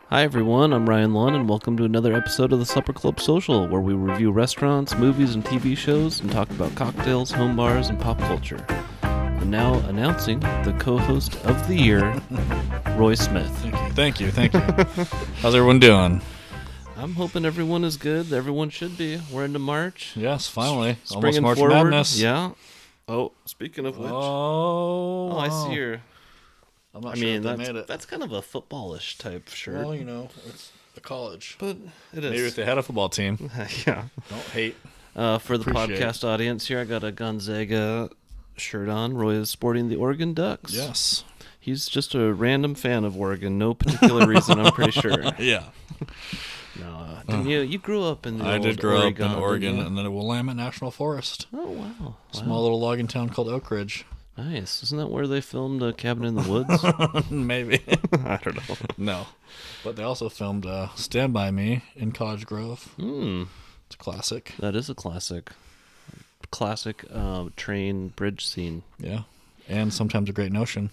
Hi everyone, I'm Ryan Lunn, and welcome to another episode of the Supper Club Social, where we review restaurants, movies, and TV shows, and talk about cocktails, home bars, and pop culture. And now announcing the co-host of the year, Roy Smith. Thank you. How's everyone doing? I'm hoping everyone is good. Everyone should be. We're into March. Yes, finally. Spring Almost March forward. Madness. Yeah. Oh, speaking of which. Oh, I see your... I'm not sure if they that's, made it. that's kind of a footballish type shirt. Well, it's a college. But it is. Maybe if they had a football team. Yeah. Don't hate. For the podcast audience here, I got a Gonzaga shirt on. Roy is sporting the Oregon Ducks. Yes. He's just a random fan of Oregon. No particular reason, I'm pretty sure. Yeah. No, didn't you? You grew up in the I old did grow Oregon, up in Oregon and then a Willamette National Forest. Oh, wow. Small little logging town called Oak Ridge. Nice. Isn't that where they filmed Cabin in the Woods? Maybe. I don't know. No. But they also filmed Stand By Me in Cottage Grove. It's a classic. That is a classic. Classic train bridge scene. Yeah. And Sometimes a Great Notion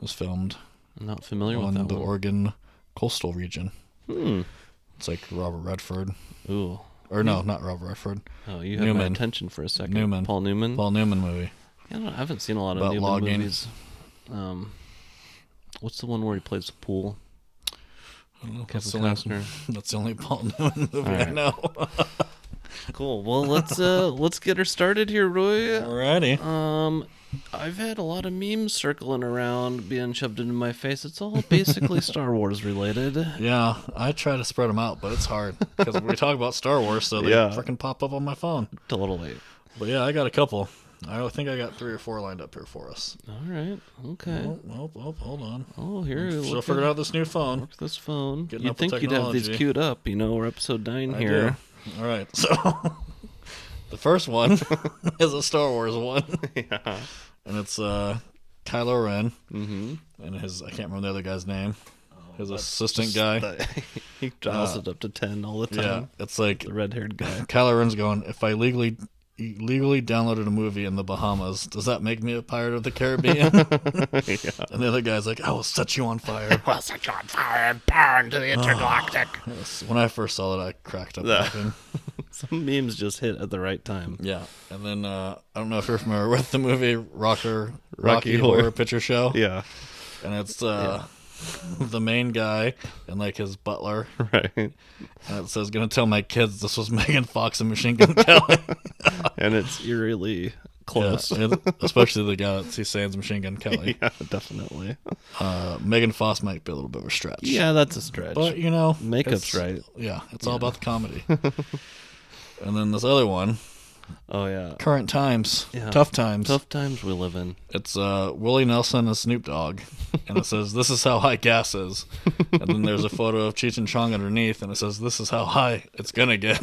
was filmed I'm not familiar with on that the one. Oregon coastal region. It's like Robert Redford. Ooh. Or no, not Robert Redford. Oh, you had my attention for a second. Newman. Paul Newman? Paul Newman movie. I haven't seen a lot of About Newman logging. movies. What's the one where he plays the pool? Kevin Costner. That's the only Paul Newman movie I know. Cool. Well, let's get her started here, Roy. Alrighty. I've had a lot of memes circling around being shoved into my face. It's all basically Star Wars related. Yeah, I try to spread them out, but it's hard because we talk about Star Wars, so they freaking pop up on my phone. Totally. But yeah, I got a couple. I think I got 3 or 4 lined up here for us. All right. Okay. Oh, hold on. Oh, here. Still figuring out this new phone. Work this phone. Getting You'd up with think you'd have these technology. queued up. We're episode 9 here. All right, so the first one is a Star Wars one. Yeah. And it's Kylo Ren. Mm-hmm. And I can't remember the other guy's name. His assistant guy. He dials it up to 10 all the time. Yeah, it's like The red-haired guy. Kylo Ren's going, if I legally downloaded a movie in the Bahamas, does that make me a pirate of the Caribbean? Yeah. And the other guy's like, I will set you on fire. I'll set you on fire and burn to the intergalactic. Yes. When I first saw it, I cracked up laughing. Some memes just hit at the right time. Yeah. And then, I don't know if you're familiar with the movie Rocky Horror Horror Picture Show. Yeah. And it's the main guy and like his butler. Right. And it says, gonna tell my kids this was Megan Fox and Machine Gun Kelly. And it's eerily close. Yeah, especially the guy that he's saying is Machine Gun Kelly. Yeah, definitely. Megan Fox might be a little bit of a stretch. Yeah, that's a stretch. But, Makeup's right. Yeah, it's all about the comedy. And then this other one, Oh, yeah. Current Times, Yeah. Tough Times. Tough times we live in. It's Willie Nelson and Snoop Dogg. And it says, this is how high gas is. And then there's a photo of Cheech and Chong underneath, and it says, this is how high it's going to get.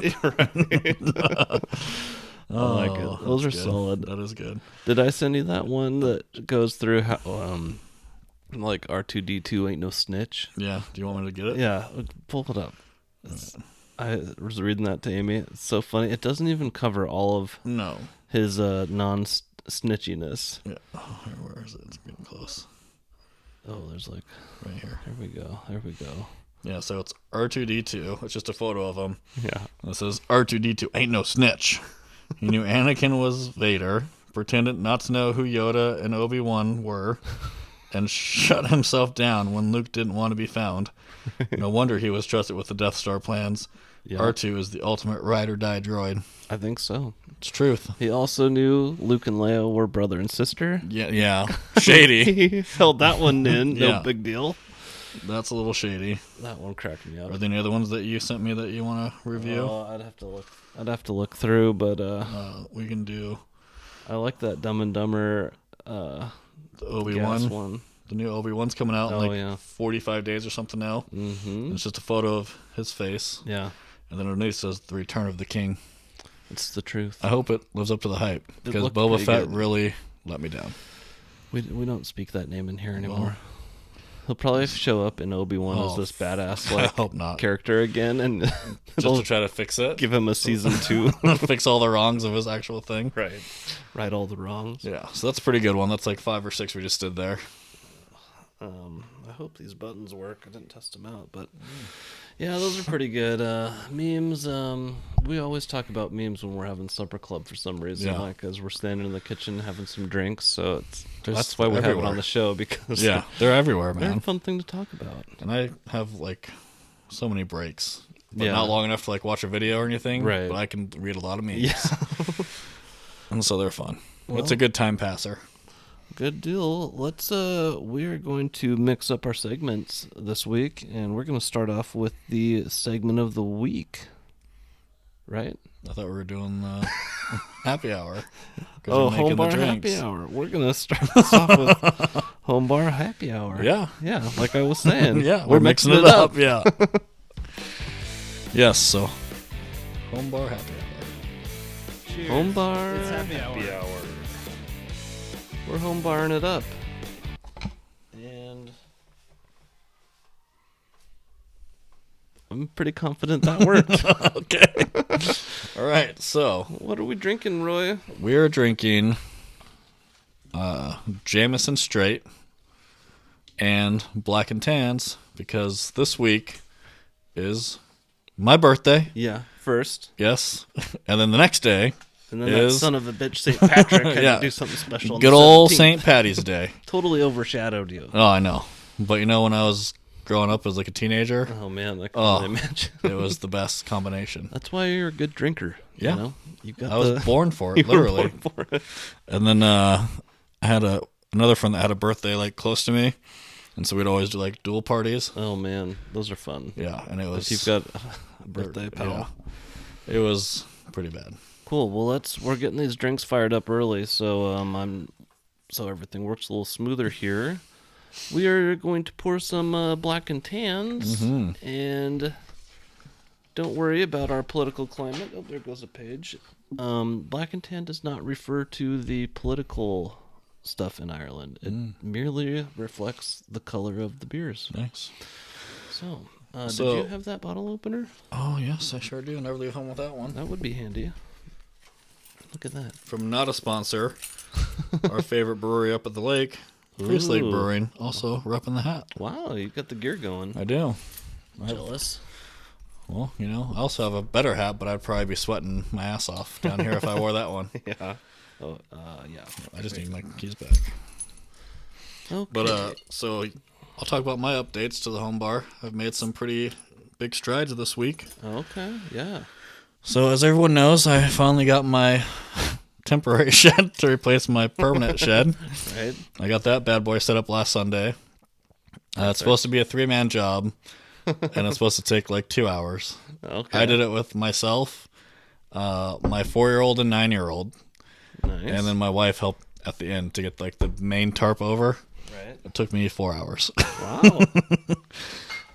I like it. Those are good. solid. That is good. Did I send you that one that goes through how, like R2-D2 ain't no snitch? Yeah. Do you want me to get it? Yeah, pull it up. I was reading that to Amy. It's so funny. It doesn't even cover all of No. his non-snitchiness. Yeah. Oh, where is it? It's getting close. Oh, there's like... Right here. There we go. Yeah, so it's R2-D2. It's just a photo of him. Yeah. And it says, R2-D2 ain't no snitch. He knew Anakin was Vader, pretended not to know who Yoda and Obi-Wan were, and shut himself down when Luke didn't want to be found. No wonder he was trusted with the Death Star plans. Yeah. R2 is the ultimate ride-or-die droid. I think so. It's truth. He also knew Luke and Leia were brother and sister. Yeah. Shady. He held that one in. No Yeah. big deal. That's a little shady. That one cracked me up. Are there any other ones that you sent me that you want to review? I'd have to look through, but We can do I like that Dumb and Dumber the gas Obi-Wan. one. The new Obi-Wan's coming out in yeah. 45 days or something now. Mm-hmm. It's just a photo of his face. Yeah, And then underneath says The Return of the King. it's the truth. I hope it lives up to the hype because looked Boba pretty Fett good. really let me down. We don't speak that name in here anymore. He'll probably show up in Obi-Wan as this badass I hope not. character again, and Just it'll to try to fix it. give him a season 2. Fix all the wrongs of his actual thing. Right all the wrongs. Yeah, so that's a pretty good one. That's like 5 or 6 we just did there. I hope these buttons work. I didn't test them out, but yeah, those are pretty good. Memes. We always talk about memes when we're having supper club for some reason, Yeah. like as we're standing in the kitchen having some drinks. So There's that's why we have it everywhere. on the show, because Yeah, they're everywhere, they're a man. fun thing to talk about. And I have like so many breaks, but Yeah. not long enough to like watch a video or anything. Right. But I can read a lot of memes. Yeah. And so they're fun. Well- It's a good time passer. Good deal. Let's we are going to mix up our segments this week, and we're going to start off with the segment of the week. Right? I thought we were doing happy hour. 'Cause Oh, we're making home the bar drinks. happy hour. We're going to start this off with home bar happy hour. Yeah. Yeah, like I was saying. Yeah, we're mixing it up. Yeah. Yes, so home bar happy hour. Home bar It's happy hour. We're home barring it up. And I'm pretty confident that worked. Okay. All right, so What are we drinking, Roy? we're drinking Jameson Straight and Black and Tans because this week is my birthday. Yeah, first. Yes. And then the next day, And then that Is- son of a bitch, St. Patrick, had Yeah. to do something special. On good the old 17th. St. Paddy's Day. Totally overshadowed you. Oh, I know. But you know, when I was growing up as like a teenager, Oh, man, I can Oh. only imagine. it was the best combination. That's why you're a good drinker. Yeah. You know? You got I was born for you it, were literally. born for it. And then I had another friend that had a birthday like close to me, and so we'd always do like dual parties. Oh, man, those are fun. Yeah, and it was If you've got a birthday pal. Yeah, it was pretty bad. Cool. Well, we're getting these drinks fired up early, so so everything works a little smoother here. We are going to pour some black and tans, and don't worry about our political climate. Oh, there goes a page. Black and tan does not refer to the political stuff in Ireland. It merely reflects the color of the beers. Nice. So, So- did you have that bottle opener? Oh yes, I sure do. Never leave home with that one. That would be handy. Look at that. From not a sponsor, our favorite brewery up at the lake, Priest Lake Ooh. Brewing, also repping the hat. Wow, you got the gear going. I do. Jealous. Well, you know, I also have a better hat, but I'd probably be sweating my ass off down here if I wore that one. Yeah. Oh, yeah. I just need my keys back. Okay. But so I'll talk about my updates to the home bar. I've made some pretty big strides this week. Okay, yeah. So as everyone knows, I finally got my temporary shed to replace my permanent shed. Right. I got that bad boy set up last Sunday. It's supposed to be a 3-man job, and it's supposed to take like 2 hours. Okay. I did it with myself, my 4-year-old and 9-year-old, Nice. and then my wife helped at the end to get like the main tarp over. right. It took me 4 hours. Wow.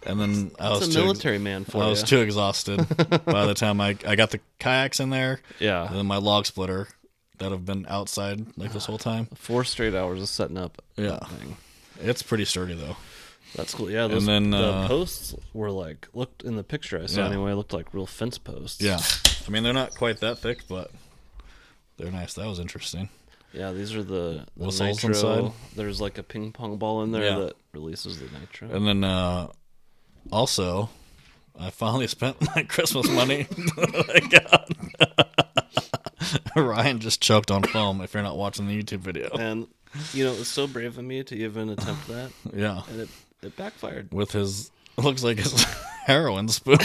And then I That's was a military man for I you. was too exhausted by the time I got the kayaks in there, and Yeah. then my log splitter that have been outside like this whole time. 4 straight hours of setting up. Yeah. that thing. It's pretty sturdy though. That's cool. Yeah. Those, then, the posts were like, looked in the picture I saw Yeah. anyway, looked like real fence posts. Yeah, I mean they're not quite that thick, but they're nice. That was interesting. Yeah. These are the Whistles nitro. inside. There's like a ping pong ball in there Yeah. that releases the nitro. And then also, I finally spent my Christmas money that I got. Ryan just choked on foam. If you're not watching the YouTube video, And, you know, it was so brave of me to even attempt that, yeah, and it backfired. with his looks like his heroin spoon.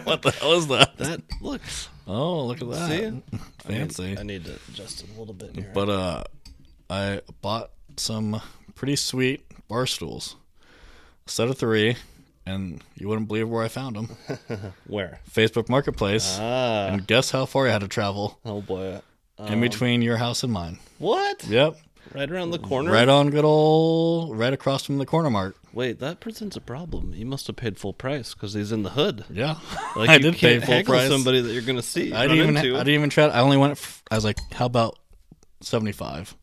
What the hell is that? That, look. Oh, look at that! See? Fancy. I need to adjust it a little bit here. But I bought some pretty sweet bar stools, a set of 3, and you wouldn't believe where I found them. Where? Facebook Marketplace. Ah. And guess how far I had to travel Oh, boy. in between your house and mine. What? Yep. Right around the corner? Right on good old, right across from the corner mart. Wait, that presents a problem. You must have paid full price because he's in the hood. Yeah. Like, I you did pay can't full haggle price. somebody that you're going to see. I run didn't into. even try. I only went, I was like, how about 75?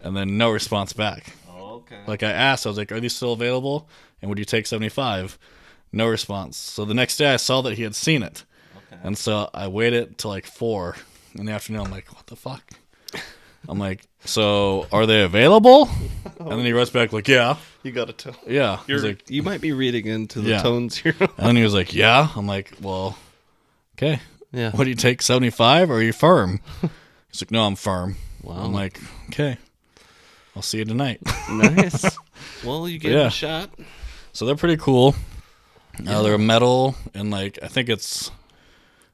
And then no response back. Oh, okay. Like I asked, I was like, are these still available? And would you take 75? No response. So the next day I saw that he had seen it. Okay. And so I waited till like 4 in the afternoon. I'm like, what the fuck? I'm like, so are they available? And then he writes back like, yeah. You got to tell. Yeah. He's like, You might be reading into the tones here. and then he was like, yeah. I'm like, well, okay. Yeah. What do you take, 75, or are you firm? He's like, no, I'm firm. Wow. I'm like, okay. I'll see you tonight. Nice. Well, you gave it a shot. So they're pretty cool. They're metal, and like I think it's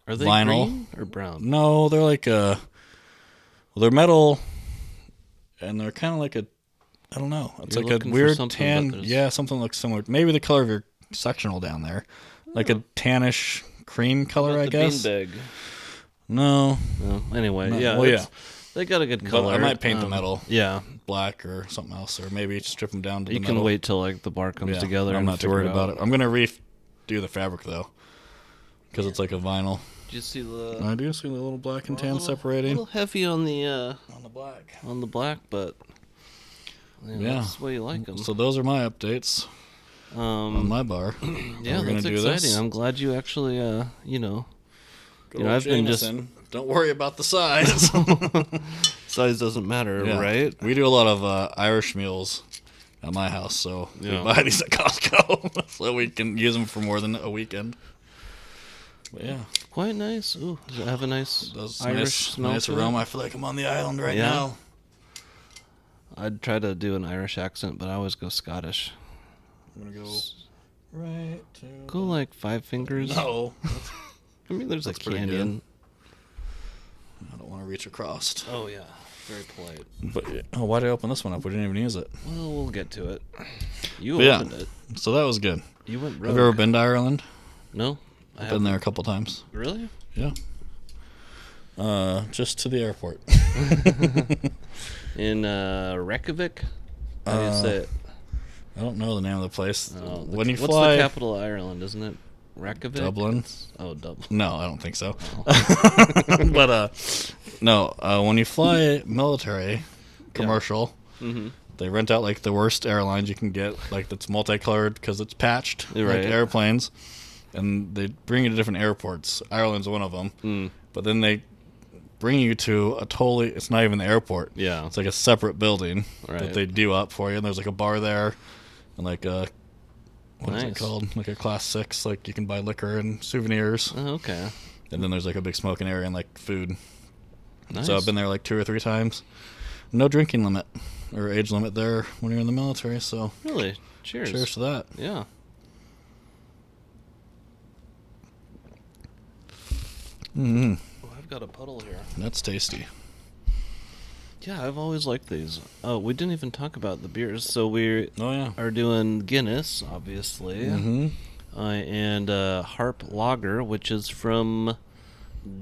Are they vinyl green or brown? No, they're like they're metal, and they're kind of like I don't know. It's You're like a looking for weird something, tan. but there's- Yeah, something looks similar. Maybe the color of your sectional down there, like a tannish cream color, I guess. Beanbag. No. Anyway, No. yeah. Well, yeah. They got a good But color. I might paint the metal Yeah. black or something else, or maybe strip them down to You the can metal. wait till like the bar comes together. I'm and not too figure worried about out. it. I'm gonna redo the fabric though, because it's like a vinyl. Did you see the? I do see the little black and tan A separating little heavy on the on the black. but that's the way you like them. So those are my updates on my bar. Yeah, We're gonna that's do exciting. this. I'm glad you actually, Good old I've been just Jameson. Don't worry about the size. size doesn't matter, Yeah. right? We do a lot of Irish meals at my house, so Yeah. we buy these at Costco so we can use them for more than a weekend. But yeah, Quite nice. Ooh, does it have a nice those Irish smell nice to it? aroma. I feel like I'm on the island right Yeah. now. I'd try to do an Irish accent, but I always go Scottish. I'm gonna go right to. Go like 5 fingers. No, I mean, there's a That's pretty canyon. I don't want to reach across. Oh yeah, very polite. But why did I open this one up? We didn't even use it. Well, we'll get to it. You But yeah. opened it. So that was good. You went rogue. Have you ever been to Ireland? No, I I've haven't. been there a couple times. Really? Yeah. Just to the airport. In Reykjavik? How do you say it? I don't know the name of the place. Oh, When you what's fly, the capital of Ireland? Isn't it Reykjavik? Dublin. Oh, Dublin. No, I don't think so. But no, when you fly military, commercial, they rent out like the worst airlines you can get, like that's multicolored because it's patched, Right. like airplanes, and they bring you to different airports. Ireland's one of them, but then they bring you to it's not even the airport. Yeah. It's like a separate building Right. that they do up for you, and there's like a bar there, and like a what is it Nice. called? Like a class 6, like you can buy liquor and souvenirs. Oh, okay. And then there's like a big smoking area and like food. Nice. So I've been there like 2 or 3 times. No drinking limit or age limit there when you're in the military. So Really? Cheers. cheers to that. Yeah. Mm-hmm. Oh, I've got a puddle here. That's tasty. Yeah, I've always liked these. Oh, we didn't even talk about the beers. So we Oh yeah. are doing Guinness, obviously, Mm-hmm. and Harp Lager, which is from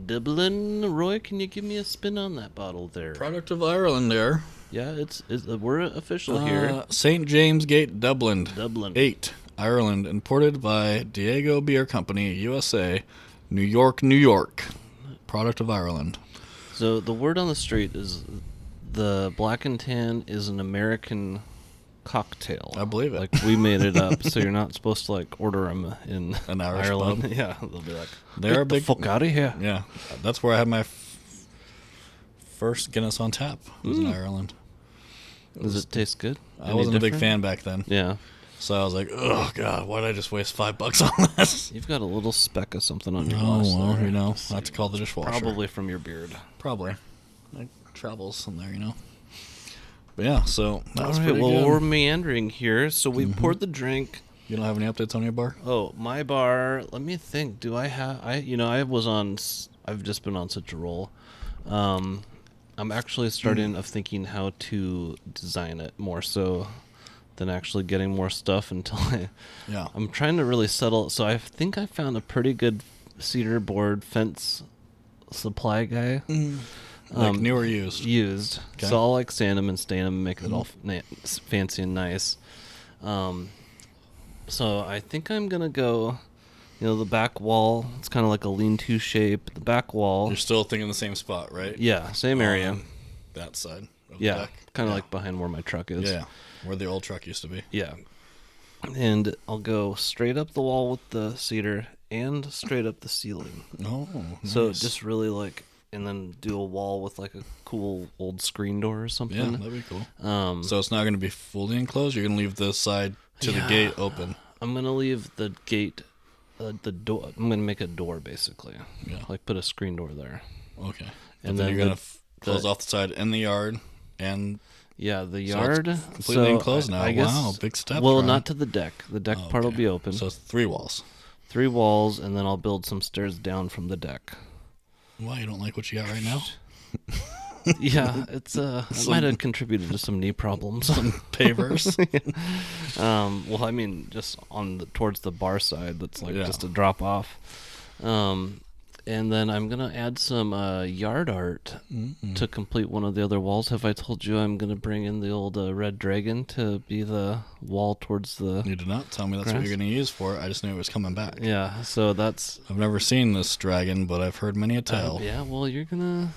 Dublin. Roy, can you give me a spin on that bottle there? Product of Ireland there. Yeah, we're official here. St James Gate, Dublin. Dublin. 8, Ireland. Imported by Diego Beer Company, USA. New York, New York. Product of Ireland. So the word on the street is the Black and Tan is an American cocktail. I believe it. Like we made it up, so you're not supposed to like order them in An Irish Ireland. pub. Yeah, they'll be like, They're "Get a the big fuck out of here." Yeah, that's where I had my first Guinness on tap. Was in Ireland. Does it taste good? I Any wasn't a big different? fan back then, Yeah, so I was like, "Oh God, why did I just waste $5 on this?" you've got a little speck of something on your Oh glass well, there. you know, I have to call the dishwasher. Probably from your beard. Probably. It travels in there, you know. But yeah, so that's All right, pretty well, good. we're meandering here, so we poured the drink. You don't have any updates on your bar? Oh, my bar. Let me think. Do I have? I've just been on such a roll. I'm actually starting of thinking how to design it more so than actually getting more stuff until Yeah. I'm trying to really settle. So I think I found a pretty good cedar board fence supply guy. Like new or used? Used. Okay. So I'll like sand them and stain them and make it all fancy and nice. So I think I'm gonna go. The back wall. It's kind of like a lean-to shape. The back wall. You're still thinking the same spot, right? Yeah, same area. That side of the Yeah, deck. kind of Yeah. like behind where my truck is. Yeah, where the old truck used to be. Yeah. And I'll go straight up the wall with the cedar and straight up the ceiling. Oh, nice. So just really like and then do a wall with like a cool old screen door or Yeah, something. that'd be cool. So it's not going to be fully enclosed? You're going to leave the side to the gate open? I'm going to leave the gate, the door. I'm going to make a door, basically. Yeah. Like put a screen door there. Okay. And then then you're going to close off the side in the yard and... Yeah, the yard. So it's completely enclosed now. I guess, wow, big step. Well, Ryan. not to the deck. The deck part will be open. So it's 3 walls. 3 walls, and then I'll build some stairs down from the deck. Why, you don't like what you got right now? Yeah, it's it might have contributed to some knee problems. Some pavers. Well, I mean, just on towards the bar side, that's like just a drop off. And then I'm gonna add some yard art to complete one of the other walls. Have I told you I'm gonna bring in the old red dragon to be the wall towards the? You did not tell me that's what you're gonna use for it. I just knew it was coming back. Yeah, so that's. I've never seen this dragon, but I've heard many a tale. Yeah, well, you're gonna.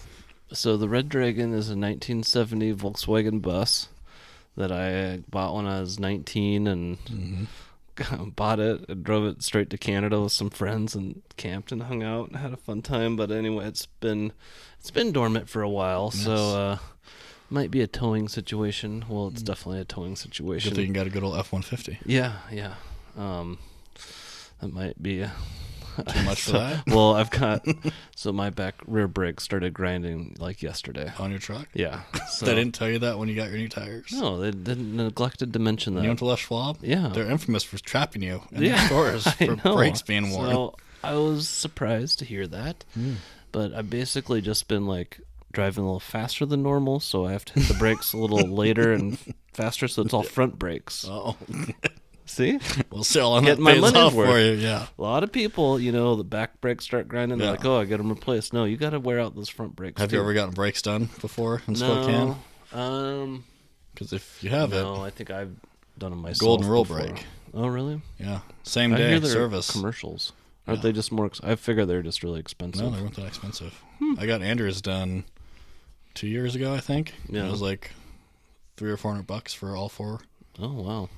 So the red dragon is a 1970 Volkswagen bus that I bought when I was 19 and. Bought it and drove it straight to Canada with some friends and camped and hung out and had a fun time. But anyway, it's been dormant for a while, so might be a towing situation. Well, it's definitely a towing situation. Good thing you got a good old F-150. Yeah. That might be too much for that. Well, I've got so my back rear brake started grinding like yesterday On your truck? Yeah. So, They didn't tell you that when you got your new tires? No, they didn't neglected to mention that. You went to Les Schwab? Yeah. They're infamous for trapping you in their stores for brakes being worn. So I was surprised to hear that, but I've basically just been like driving a little faster than normal, so I have to hit the brakes a little later and faster, so it's all front brakes. Oh. See? We'll sell on Get that my pays money's off worth. for you, yeah. A lot of people, the back brakes start grinding. They're like, "Oh, I got them replaced." No, you got to wear out those front brakes. Have you ever gotten brakes done before in Spokane? Because if you haven't, no, I think I've done them myself. Golden Rule before. brake. Oh, really? Yeah, same I day hear they're service. Commercials. Aren't they just more? I figure they're just really expensive. No, they weren't that expensive. I got Andrews done 2 years ago, I think. Yeah. It was like $300 or $400 for all 4. Oh wow!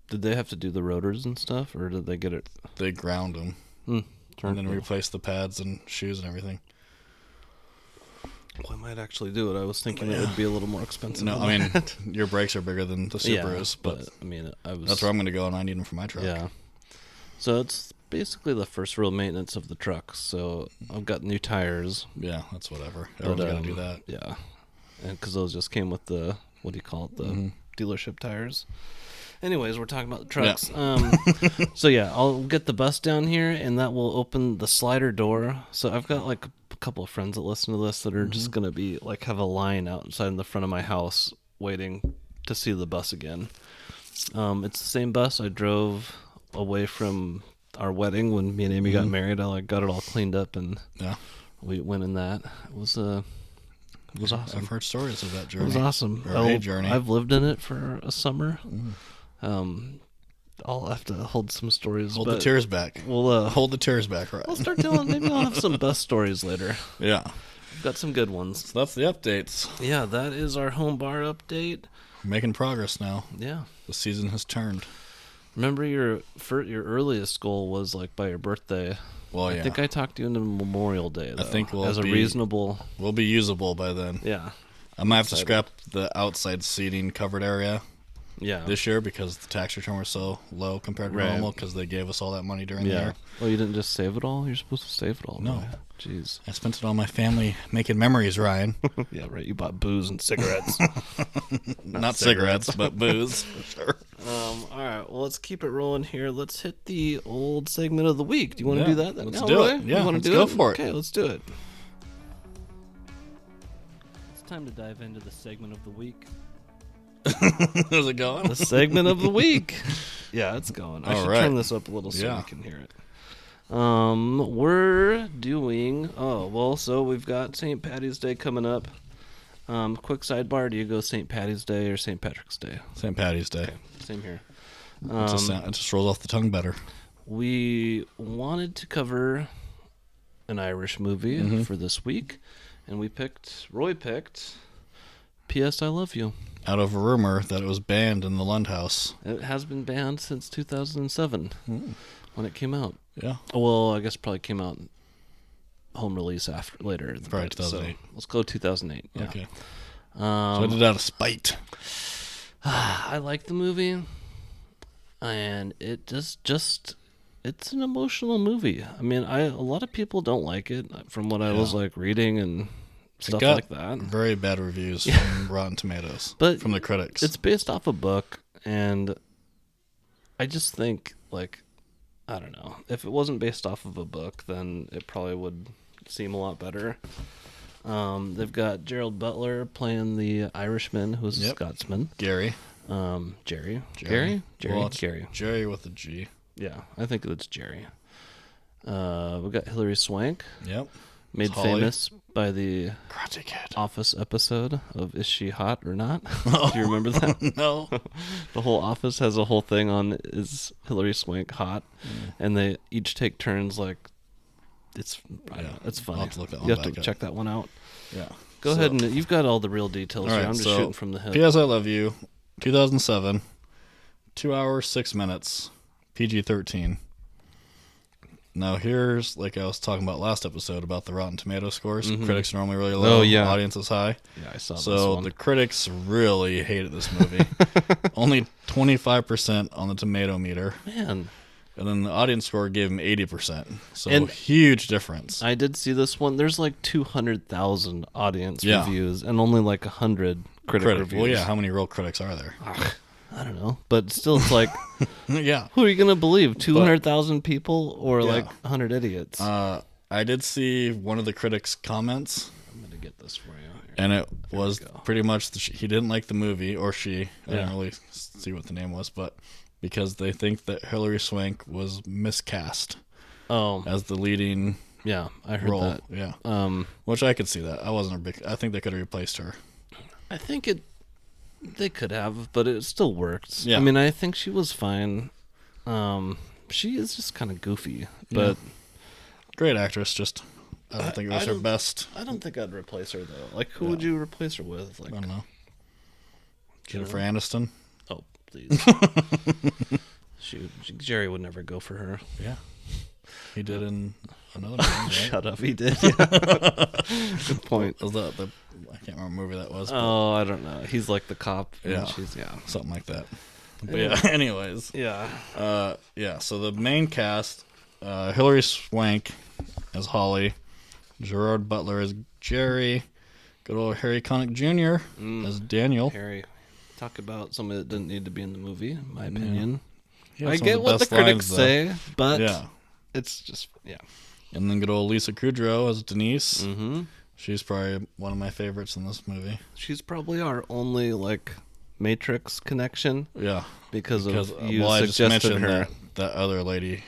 Did they have to do the rotors and stuff, or did they get it? They ground them and then replaced the pads and shoes and everything. Well, I might actually do it. I was thinking it would be a little more expensive. No, I mean your brakes are bigger than the Subarus, but I mean, that's where I'm going to go, and I need them for my truck. Yeah. So it's basically the first real maintenance of the truck. So I've got new tires. Yeah, that's whatever. Everyone's got to do that. Yeah, and because those just came with the the dealership tires. Anyways, we're talking about the trucks. Yeah. So yeah, I'll get the bus down here, and that will open the slider door. So I've got like a couple of friends that listen to this that are just gonna be like have a line outside in the front of my house waiting to see the bus again. It's the same bus I drove away from our wedding when me and Amy got married. I like got it all cleaned up, and we went in that. It was awesome. I've heard stories of that journey. It was awesome. A journey. I've lived in it for a summer. I'll have to hold some stories. Hold the tears back. We'll hold the tears back, right? I'll start telling. Maybe I'll have some bus stories later. Yeah, I've got some good ones. So that's the updates. Yeah, that is our home bar update. We're making progress now. Yeah, the season has turned. Remember your earliest goal was like by your birthday. Well, yeah. I think I talked to you into Memorial Day, though, I think as a reasonable. We'll be usable by then. Yeah. I might have to scrap the outside seating covered area. Yeah. This year because the tax return was so low compared to normal because they gave us all that money during the year. Well, you didn't just save it all? You're supposed to save it all. No. Right? Jeez. I spent it on my family making memories, Ryan. Yeah, right. You bought booze and cigarettes. Not cigarettes, but booze. Sure. All right. Well, let's keep it rolling here. Let's hit the old segment of the week. Do you want to do that? Let's do it. Yeah, let's go for it. Okay, let's do it. It's time to dive into the segment of the week. How's it going? The segment of the week. Yeah, it's going. I should turn this up a little so we can hear it. We're doing. So we've got St. Paddy's Day coming up. Quick sidebar: do you go St. Paddy's Day or St. Patrick's Day? St. Paddy's Day. Okay, same here. It just rolls off the tongue better. We wanted to cover an Irish movie for this week, and Roy picked P.S. I Love You. Out of a rumor that it was banned in the Lund House. It has been banned since 2007 when it came out. Yeah. Well, I guess it probably came out home release later. Probably 2008. So let's go 2008. Yeah. Okay. So I did it out of spite. I like the movie, and it just it's an emotional movie. I mean, a lot of people don't like it from what I was like reading and stuff like that. Very bad reviews from Rotten Tomatoes, but from the critics. It's based off a book, and I just think, like, I don't know, if it wasn't based off of a book, then it probably would seem a lot better. They've got Gerald Butler playing the Irishman, who's a Scotsman. Gary. Jerry. Well, Gary. Jerry with a G. Yeah, I think it's Jerry. We've got Hilary Swank. Yep. Made famous by the Karate Kid. Office episode of Is She Hot or Not? Do you remember that? No. The whole Office has a whole thing on Is Hilary Swank hot? And they each take turns, like, it's funny. I'll have to look that one you have to back up. check that one out. Yeah. Go ahead, and you've got all the real details here. Right, I'm just shooting from the hip. P.S. I Love You, 2007, 2 hours, 6 minutes, PG-13. Now here's, like I was talking about last episode about the Rotten Tomato scores. Critics are normally really low. Oh, yeah. Audience is high. Yeah, I saw this So one. the critics really hated this movie. Only 25% on the tomato meter. Man. And then the audience score gave him 80%. So And huge difference. I did see this one. There's like 200,000 audience Yeah. reviews and only like 100 critic reviews. Well, yeah, how many real critics are there? I don't know. But still, it's like, Yeah. who are you going to believe? 200,000 people or like 100 idiots? I did see one of the critics' comments, I'm going to get this for you. Here. and it was pretty much he didn't like the movie, or she. I didn't Yeah. really see what the name was, but because they think that Hilary Swank was miscast Oh, as the leading yeah, I heard role. that. Yeah. Which I could see that. I think they could have replaced her. I think they could have, but it still worked. Yeah. I mean, I think she was fine. She is just kind of goofy, but Great actress, just I don't think it was her best. I don't think I'd replace her though. Like, who would you replace her with? Like, I don't know. Jennifer Aniston. oh, please. Shoot, Jerry would never go for her. Yeah. He did in another movie, right? Shut up, he did. Yeah. Good point. Was that the I can't remember what movie that was. But Oh, I don't know. He's like the cop. And Yeah. she's something like that. But yeah, anyways. Yeah. So the main cast, Hilary Swank as Holly, Gerard Butler as Jerry, good old Harry Connick Jr. As Daniel. Harry, talk about somebody that didn't need to be in the movie, in my opinion. He had I some of get what the best critics lines, though. say, but Yeah. it's just, And then good old Lisa Kudrow as Denise. Mm-hmm. She's probably one of my favorites in this movie. She's probably our only, like, Matrix connection Yeah. because of you I just suggested mentioned her. that other lady,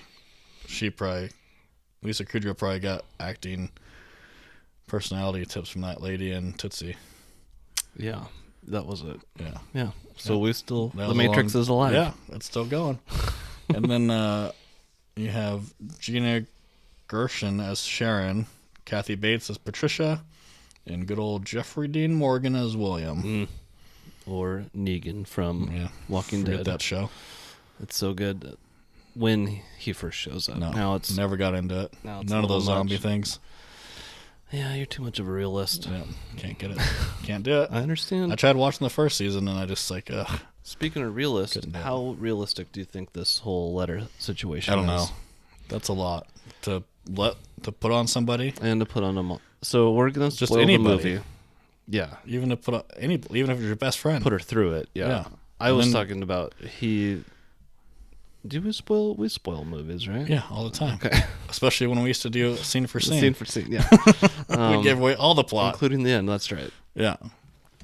Lisa Kudrow probably got acting personality tips from that lady in Tootsie. Yeah, that was it. Yeah. Yeah. So we still, That the was Matrix is alive. Yeah, it's still going. And then you have Gina Gershon as Sharon, Kathy Bates as Patricia, and good old Jeffrey Dean Morgan as William. Or Negan from Walking Forget Dead. that show. It's so good when he first shows up. No, Now it's never got into it. now it's None a of those little zombie much. things. Yeah, you're too much of a realist. Yeah, can't get it. Can't do it. I understand. I tried watching the first season and I just like, ugh. Speaking of realist, Couldn't do it. how realistic do you think this whole letter situation I don't is? know. That's a lot to put on somebody. And to put on a so we're gonna Just spoil anybody. the movie. Yeah, Even to put on even if you're your best friend. put her through it. Yeah, Yeah. I And was then- talking about he. Do we spoil? We spoil movies, right? Yeah, all the time. Okay. Especially when we used to do scene for scene. Scene for scene. Yeah. We gave away all the plot. Including the end. That's right. Yeah.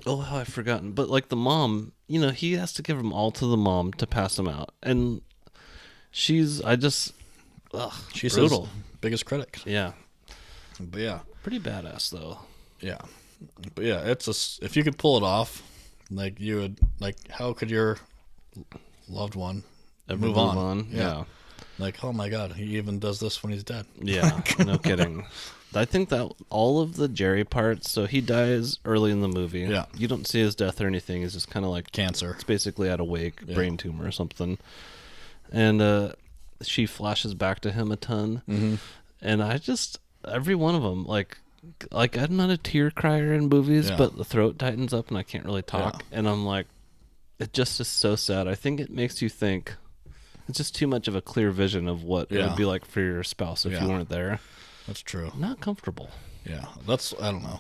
Oh, how I've forgotten. But like the mom, he has to give them all to the mom to pass them out, and she's She's brutal. his biggest critic. Yeah, But yeah. pretty badass though. Yeah. But yeah, if you could pull it off, like you would, like how could your loved one move on? Yeah. Like, oh my God, he even does this when he's dead. Yeah, no kidding. I think that all of the Jerry parts, so he dies early in the movie. Yeah. You don't see his death or anything. He's just kind of like, Cancer. it's basically at a wake, brain tumor or something. And she flashes back to him a ton. Mm-hmm. And every one of them, like I'm not a tear crier in movies, Yeah. but the throat tightens up and I can't really talk, and I'm like, it just is so sad. I think it makes you think. It's just too much of a clear vision of what it would be like for your spouse if you weren't there. That's true. Not comfortable. Yeah, I don't know.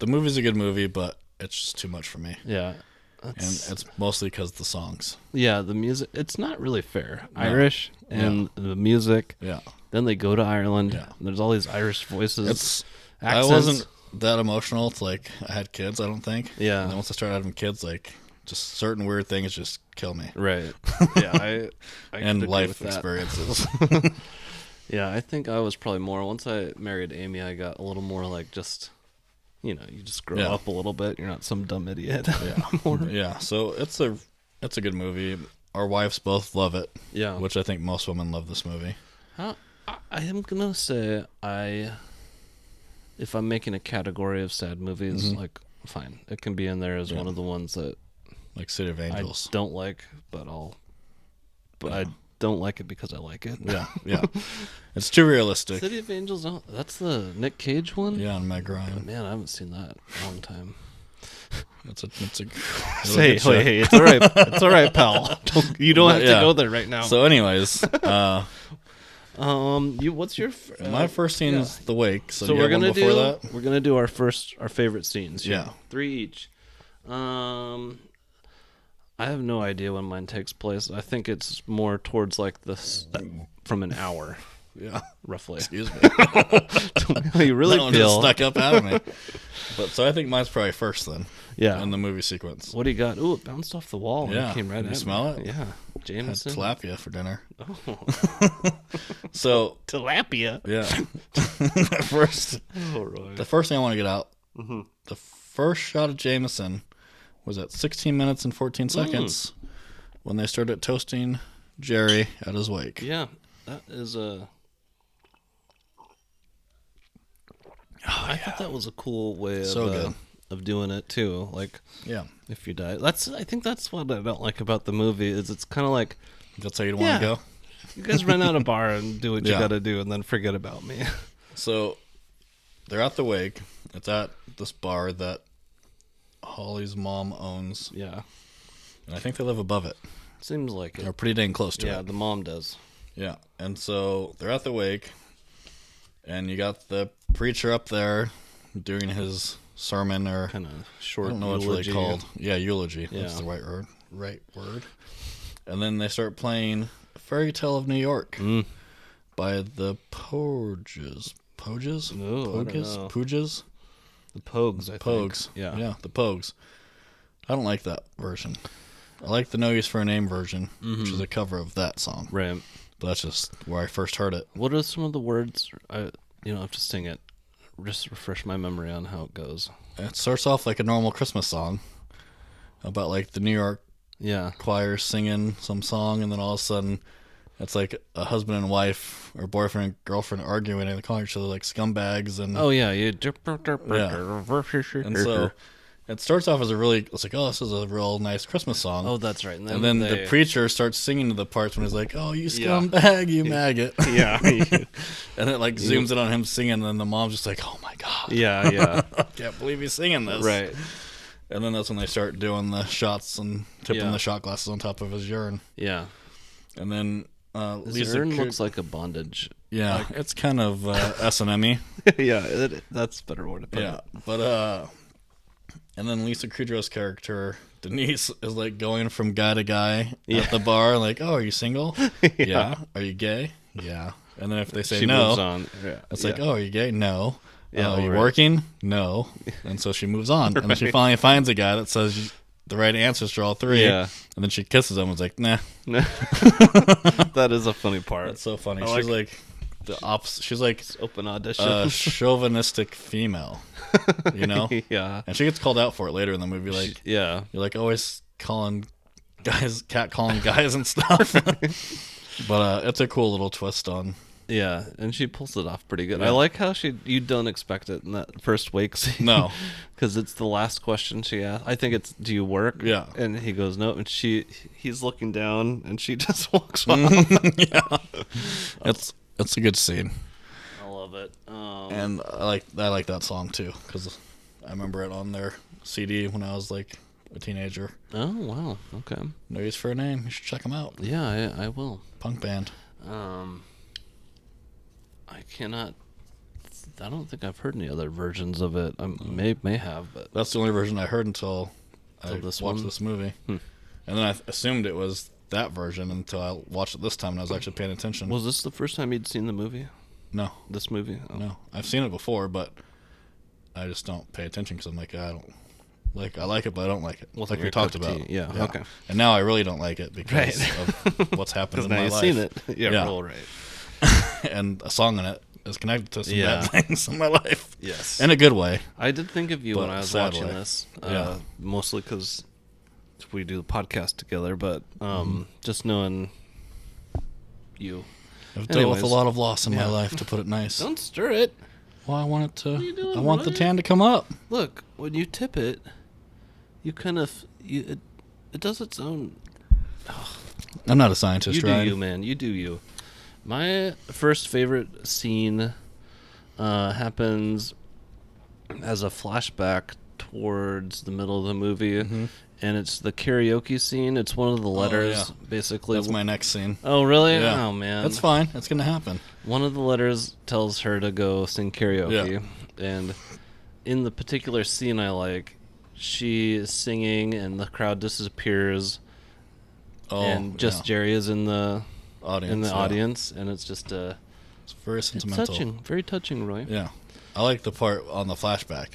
The movie's a good movie, but it's just too much for me. Yeah. And it's mostly because of the songs. Yeah, the music, it's not really fair. No. Irish and the music. Yeah. Then they go to Ireland. Yeah. And there's all these Irish voices. I wasn't that emotional. It's like I had kids, I don't think. Yeah. And then once I started having kids, like just certain weird things just kill me. Right. Yeah, I and life experiences. Yeah, I think I was probably more, once I married Amy, I got a little more like just, you just grow up a little bit. You're not some dumb idiot. Yeah. Yeah. So it's a good movie. Our wives both love it. Yeah. Which I think most women love this movie. I am going to say if I'm making a category of sad movies, like, fine. It can be in there as one of the ones that like City of Angels. I don't like, but I don't like it because I like it. Yeah, yeah. It's too realistic. City of Angels, that's the Nick Cage one? Yeah, and Meg Ryan. Man, I haven't seen that in a long time. It's a hey, it's all right. It's all right, pal. You don't have to go there right now. So anyways, what's your my first scene is the wake. So we're gonna do our favorite scenes. Yeah, 3 each. I have no idea when mine takes place. I think it's more towards like from an hour. Yeah, roughly. Excuse me. You really that one feel just stuck up out of me. But so I think mine's probably first then. Yeah. In the movie sequence. What do you got? Ooh, it bounced off the wall. And it came right at me. You smell it? Yeah. Jameson. Had tilapia for dinner. Oh. So tilapia. Yeah. The first thing I want to get out. Mm-hmm. The first shot of Jameson was at 16 minutes and 14 seconds when they started toasting Jerry at his wake. Yeah, that is a. I thought that was a cool way of doing it too. Like, if you die, I think that's what I don't like about the movie is it's kind of like that's how you'd want to go. You guys rent out a bar and do what you got to do, and then forget about me. So they're at the wake. It's at this bar that Holly's mom owns. Yeah, and I think they live above it. Seems like it. They're pretty dang close to it. Yeah, the mom does. Yeah, and so they're at the wake, and you got the preacher up there doing his sermon or kind of short. I don't know what it's really called. Yeah, eulogy. Yeah. That's the right word. And then they start playing "Fairy Tale of New York" by the Pogues. Pogues? Pooges? The Pogues, I think. Pogues. Yeah, the Pogues. I don't like that version. I like the No Use for a Name version, which is a cover of that song. Right. But that's just where I first heard it. What are some of the words? I have to sing it. Just refresh my memory on how it goes. It starts off like a normal Christmas song about like the New York choir singing some song, and then all of a sudden it's like a husband and wife or boyfriend and girlfriend arguing and calling each other like scumbags and and so it starts off as it's like, oh, this is a real nice Christmas song. Oh, that's right. And then the preacher starts singing to the parts when he's like, oh, you scumbag, you maggot. Yeah. And it like zooms in on him singing, and then the mom's just like, oh my God. Yeah. I can't believe he's singing this. Right. And then that's when they start doing the shots and tipping the shot glasses on top of his urine. Yeah. And then his urine looks like a bondage. Yeah, it's kind of S&M-y. Yeah, that's a better word to put it. But and then Lisa Kudrow's character Denise is like going from guy to guy at the bar, like, oh, are you single? Yeah. Are you gay? Yeah. And then if they say she no, moves on. It's like, oh, are you gay? No. Are you working? No. And so she moves on, and then she finally finds a guy that says the right answers for all three. Yeah. And then she kisses him and is like, nah. That is a funny part. That's so funny. She's like the opposite. She's like open audition. Chauvinistic female. You know? Yeah. And she gets called out for it later in the movie. Like, you're like always calling guys and stuff. But it's a cool little twist on. Yeah, and she pulls it off pretty good. Yeah. I like how you don't expect it in that first wake scene. No. Because it's the last question she asks. I think it's, do you work? Yeah. And he goes, no. And he's looking down, and she just walks off. Yeah. It's a good scene. I love it. And I like that song too because I remember it on their CD when I was like a teenager. Oh wow, okay. No Use for a Name. You should check them out. Yeah, I will. Punk band. I don't think I've heard any other versions of it. I may have, but That's the only version I heard until I this watched one? this movie. And then I assumed it was that version until I watched it this time and I was actually paying attention. was this the first time you'd seen the movie? No. This movie? Oh. No. I've seen it before, but I just don't pay attention because I'm like, I like it, but I don't like it. Wasn't Like we your talked cup of about. tea. Yeah, okay. And now I really don't like it because Right. of what's happened in Now my you've life. seen it. Yeah, Yeah. roll right. And a song in it is connected to some Yeah. bad things in my life. Yes. In a good way. I did think of you But when I was sadly, watching this. yeah. Mostly because we do the podcast together, but just knowing you. I've dealt with a Anyways. lot of loss in my Yeah. light, to put it nice. Don't stir it. Well, I want it to. you doing, I want the Roy? tan to come up. Look, when you tip it, you kind of it does its own. I'm not a scientist, You do Ryan. you, man. You do you. My first favorite scene happens as a flashback towards the middle of the movie, and it's the karaoke scene. It's one of the letters, yeah. basically. That's my next scene. Oh, really? Yeah. Oh, man. That's fine. That's gonna happen. One of the letters tells her to go sing karaoke, and in the particular scene I like, she is singing, and the crowd disappears, and just Jerry is in the audience. audience, and it's just It's very it's sentimental. touching, very touching, Roy. Yeah, I like the part on the flashback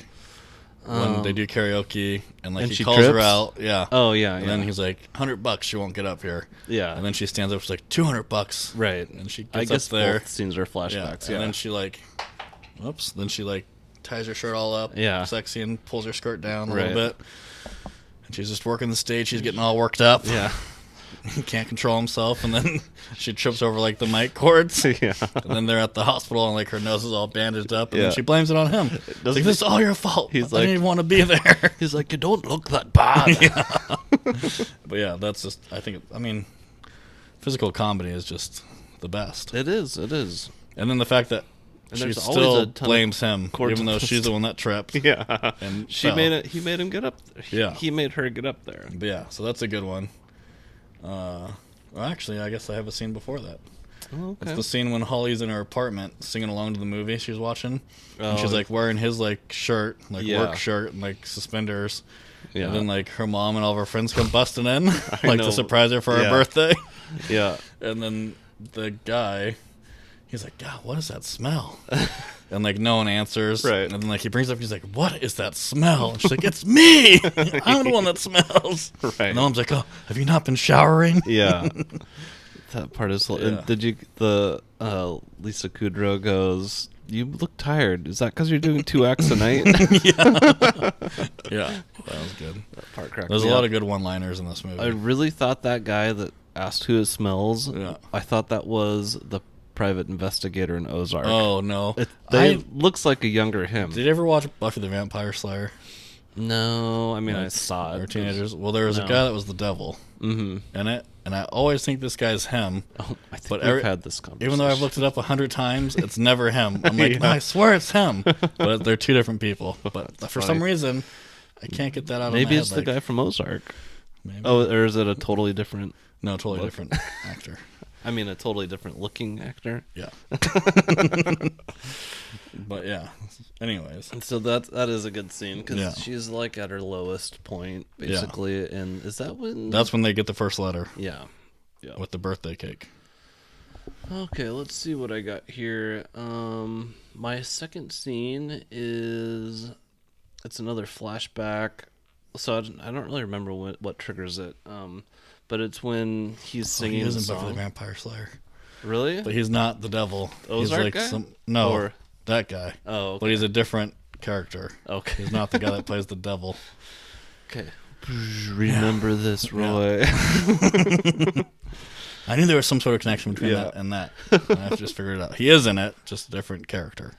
when they do karaoke and like and he she calls her trips? out. Yeah. Oh yeah, And yeah. then he's like, $100, she won't get up here. Yeah. And then she stands up, she's like, $200. Right. And she I gets guess up there. both scenes are flashbacks. And then she like, whoops. Then she like ties her shirt all up. Yeah. Sexy, and pulls her skirt down a Right. little bit. And she's just working the stage. She's getting all worked up. Yeah. He can't control himself. And then she trips over like the mic cords. Yeah. And then they're at the hospital and like her nose is all bandaged up. And Yeah. then she blames it on him. It's like, Doesn't this is all your fault. He's I like- didn't even want to be there. He's like, you don't look that bad. But yeah, that's just, I think, I mean, physical comedy is just the best. It is. It is. And then the fact that And she there's always still a ton of blames him, cords even though on she's the one that tripped. Yeah. And She fell. made it. He made him get up. Yeah. He made her get up there. But yeah, so that's a good one. Well, actually, I guess I have a scene before that. Oh, It's okay. the scene when Holly's in her apartment singing along to the movie she's watching. And she's Oh. like wearing his like shirt, like Yeah. work shirt and like suspenders. Yeah. And then like her mom and all of her friends come busting in like know. to surprise her for her Yeah. birthday. Yeah. And then the guy, he's like, God, what is that smell? And like no one answers. Right. And then like he brings up, he's like, what is that smell? And she's like, it's me. I'm the one that smells. Right. And the mom's like, oh, have you not been showering? Yeah. That part is. Yeah. Did you? The Lisa Kudrow goes. You look tired. Is that because you're doing 2 acts a night? Yeah, that was good. That part cracked There's a me lot up. of good one-liners in this movie. I really thought that guy that asked who it smells. Yeah. I thought that was the private investigator in Ozark. Oh no, They looks like a younger him. did you ever watch Buffy the Vampire Slayer? No, I mean I saw Or it. teenagers? Well, there was a No. guy that was the devil in it, and I always think this guy's him. Oh, I think But we've had this conversation. Even though I've looked it up 100 times, it's never him. I'm like, no, I swear it's him, but they're two different people. But for some funny. reason, I can't get that out of my Maybe head. it's the guy from Ozark. Maybe. Oh, or is it a totally different? No, totally different actor. I mean, a totally different looking actor. Yeah. But yeah. Anyways, And so that is a good scene because Yeah. she's like at her lowest point basically. And is that when? that's when they get the first letter yeah. Yeah. with the birthday cake. Okay, let's see what I got here. My second scene is it's another flashback. So I don't really remember what triggers it. But it's when he's singing He the is in Buffy the song. Vampire Slayer, Really? but he's not the devil. He's Ozark like guy? no, Or- that guy. Oh, okay. But he's a different character. Okay. He's not the guy that plays the devil. Okay. Remember this, Roy. I knew there was some sort of connection between Yeah. that and that. And I just figured it out. He is in it, just a different character.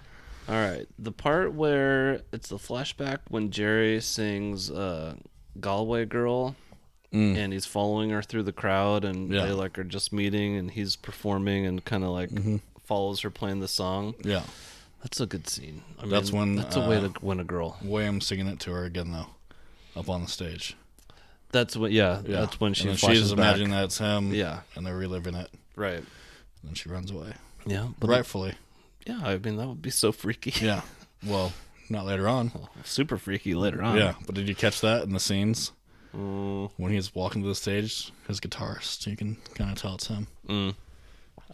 All right. The part where it's the flashback when Jerry sings Galway Girl and he's following her through the crowd and Yeah. they like are just meeting and he's performing and kind of like follows her playing the song. Yeah. That's a good scene. I mean, That's when that's a way to win a girl. William's singing it to her again, though, up on the stage. That's what. Yeah, that's when she flashes she's back. imagining that it's him. Yeah, and they're reliving it. right. And then she runs away. Yeah, but rightfully. Yeah, I mean that would be so freaky. Yeah. Well, not later on. Super freaky later on. Yeah, but did you catch that in the scenes? When he's walking to the stage, his guitarist, you can kind of tell it's him.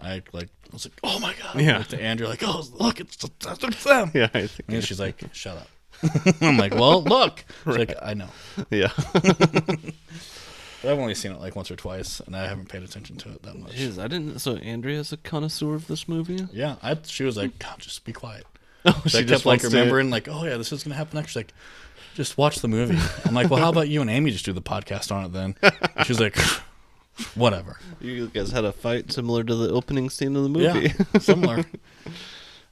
I was like, oh my god! Yeah. To Andrew, like, oh look, it's them. Yeah, I think. And she's like, shut up. I'm like, well, look. She's like, I know. Yeah. But I've only seen it like once or twice, and I haven't paid attention to it that much. Jeez, I didn't. So Andrea's a connoisseur of this movie. Yeah, she was like, God, just be quiet. Oh, she kept like remembering, like, oh yeah, this is gonna happen next. She's like, just watch the movie. I'm like, well, how about you and Amy just do the podcast on it then? And she's like, whatever. You guys had a fight similar to the opening scene of the movie. Yeah, similar.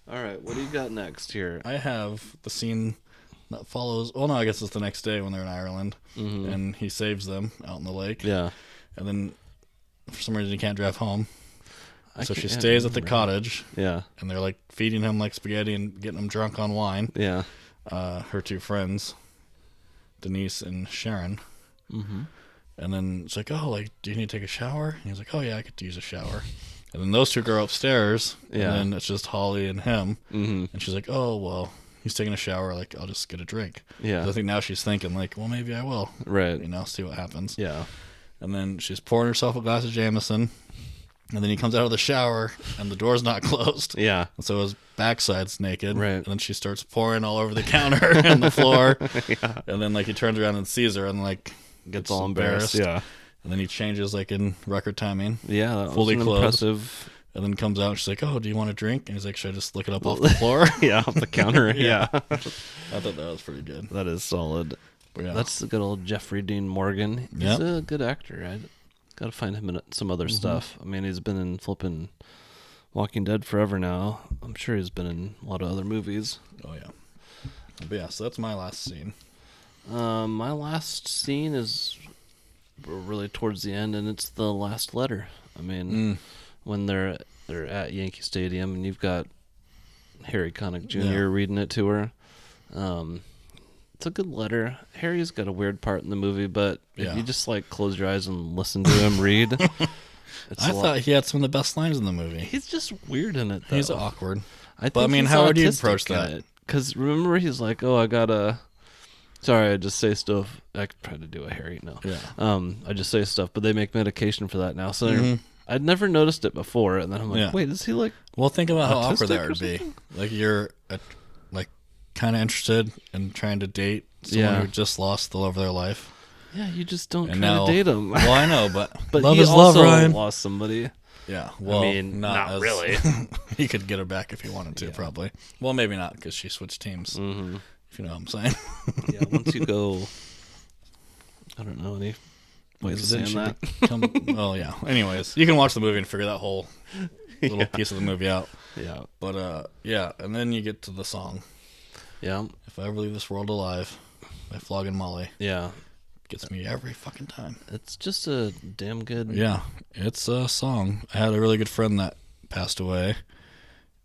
All right, what do you got next here? I have the scene that follows. Well, no, I guess it's the next day when they're in Ireland, and he saves them out in the lake. Yeah. And then for some reason he can't drive home, so she stays at the cottage. Yeah. And they're like feeding him like spaghetti and getting him drunk on wine. Yeah. Her two friends, Denise and Sharon. Mm-hmm. And then it's like, oh, like, do you need to take a shower? And he's like, oh yeah, I could use a shower. And then those two go upstairs. Yeah. And then it's just Holly and him. Mm-hmm. And she's like, oh well, he's taking a shower. Like, I'll just get a drink. Yeah. I think now she's thinking like, well, maybe I will. Right. You know, see what happens. Yeah. And then she's pouring herself a glass of Jameson. And then he comes out of the shower, and the door's not closed. Yeah. And so his backside's naked. Right. And then she starts pouring all over the counter and the floor. Yeah. And then, like, he turns around and sees her and, like, Gets all embarrassed. Yeah. And then he changes, like, in record timing. Yeah, that Fully was clothed. impressive. And then comes out, and she's like, oh, do you want a drink? And he's like, should I just lick it up off the floor? Yeah, off the counter. Yeah. I thought that was pretty good. That is solid. But yeah. That's the good old Jeffrey Dean Morgan. He's Yep. a good actor. I got to find him in some other stuff. I mean, he's been in flipping Walking Dead forever now. I'm sure he's been in a lot of other movies. Oh, yeah. But yeah, so that's my last scene. My last scene is really towards the end, and it's the last letter. I mean, when they're at Yankee Stadium, and you've got Harry Connick Jr. reading it to her. It's a good letter. Harry's got a weird part in the movie, but if you just like close your eyes and listen to him read, I thought he had some of the best lines in the movie. he's just weird in it. Though. He's awkward. But I mean, how would you approach that? Because remember, he's like, "Oh, I gotta." Sorry, I just say stuff. I could try to do a Harry now. Yeah. I just say stuff, but they make medication for that now. So I'd never noticed it before, and then I'm like, wait, is he like? Well, think about how awkward autistic that or would be. something? Like you're like kind of interested in trying to date someone who just lost the love of their life. Yeah, you just don't And try now, to date him. Well, I know, but But love he is love, also Ryan. lost somebody. Yeah, well, I mean, not really. He could get her back if he wanted to, probably. Well, maybe not because she switched teams. Mm-hmm. If you know what I'm saying. Yeah, once you go, I don't know any ways of saying that. Oh yeah. Anyways, you can watch the movie and figure that whole little piece of the movie out. Yeah, But yeah, and then you get to the song. yeah, If I ever leave this world alive, by Flogging Molly. yeah. Gets me every fucking time. It's just a damn good. Yeah, it's a song. I had a really good friend that passed away,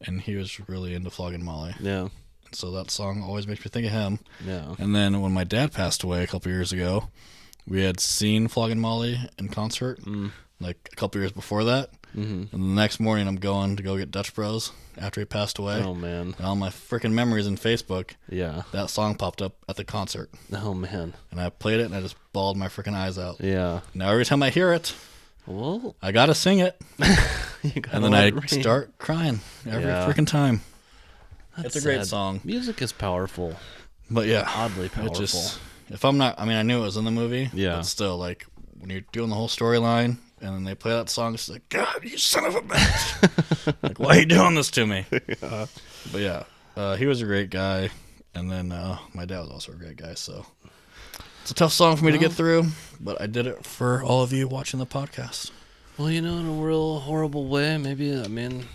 and he was really into Flogging Molly. Yeah, So that song always makes me think of him. yeah. And then when my dad passed away a couple years ago, we had seen Flogging Molly in concert, like a couple years before that. Mm-hmm. And the next morning, I'm going to go get Dutch Bros after he passed away. Oh man. And all my freaking memories in Facebook, Yeah. that song popped up at the concert. Oh man. And I played it, and I just bawled my freaking eyes out. Yeah. Now every time I hear it, Well, I gotta sing it. you gotta And then let I it rain. start crying every Yeah. freaking time. That's It's a great sad. song. Music is powerful. But yeah, Oddly powerful. it just, if I'm not, I mean, I knew it was in the movie. Yeah. But still, like, when you're doing the whole storyline and then they play that song, it's like, God, you son of a bitch. Like, why are you doing this to me? Yeah. But yeah, he was a great guy. And then my dad was also a great guy. So it's a tough song for me to get through. But I did it for all of you watching the podcast. Well, you know, in a real horrible way, maybe, I mean,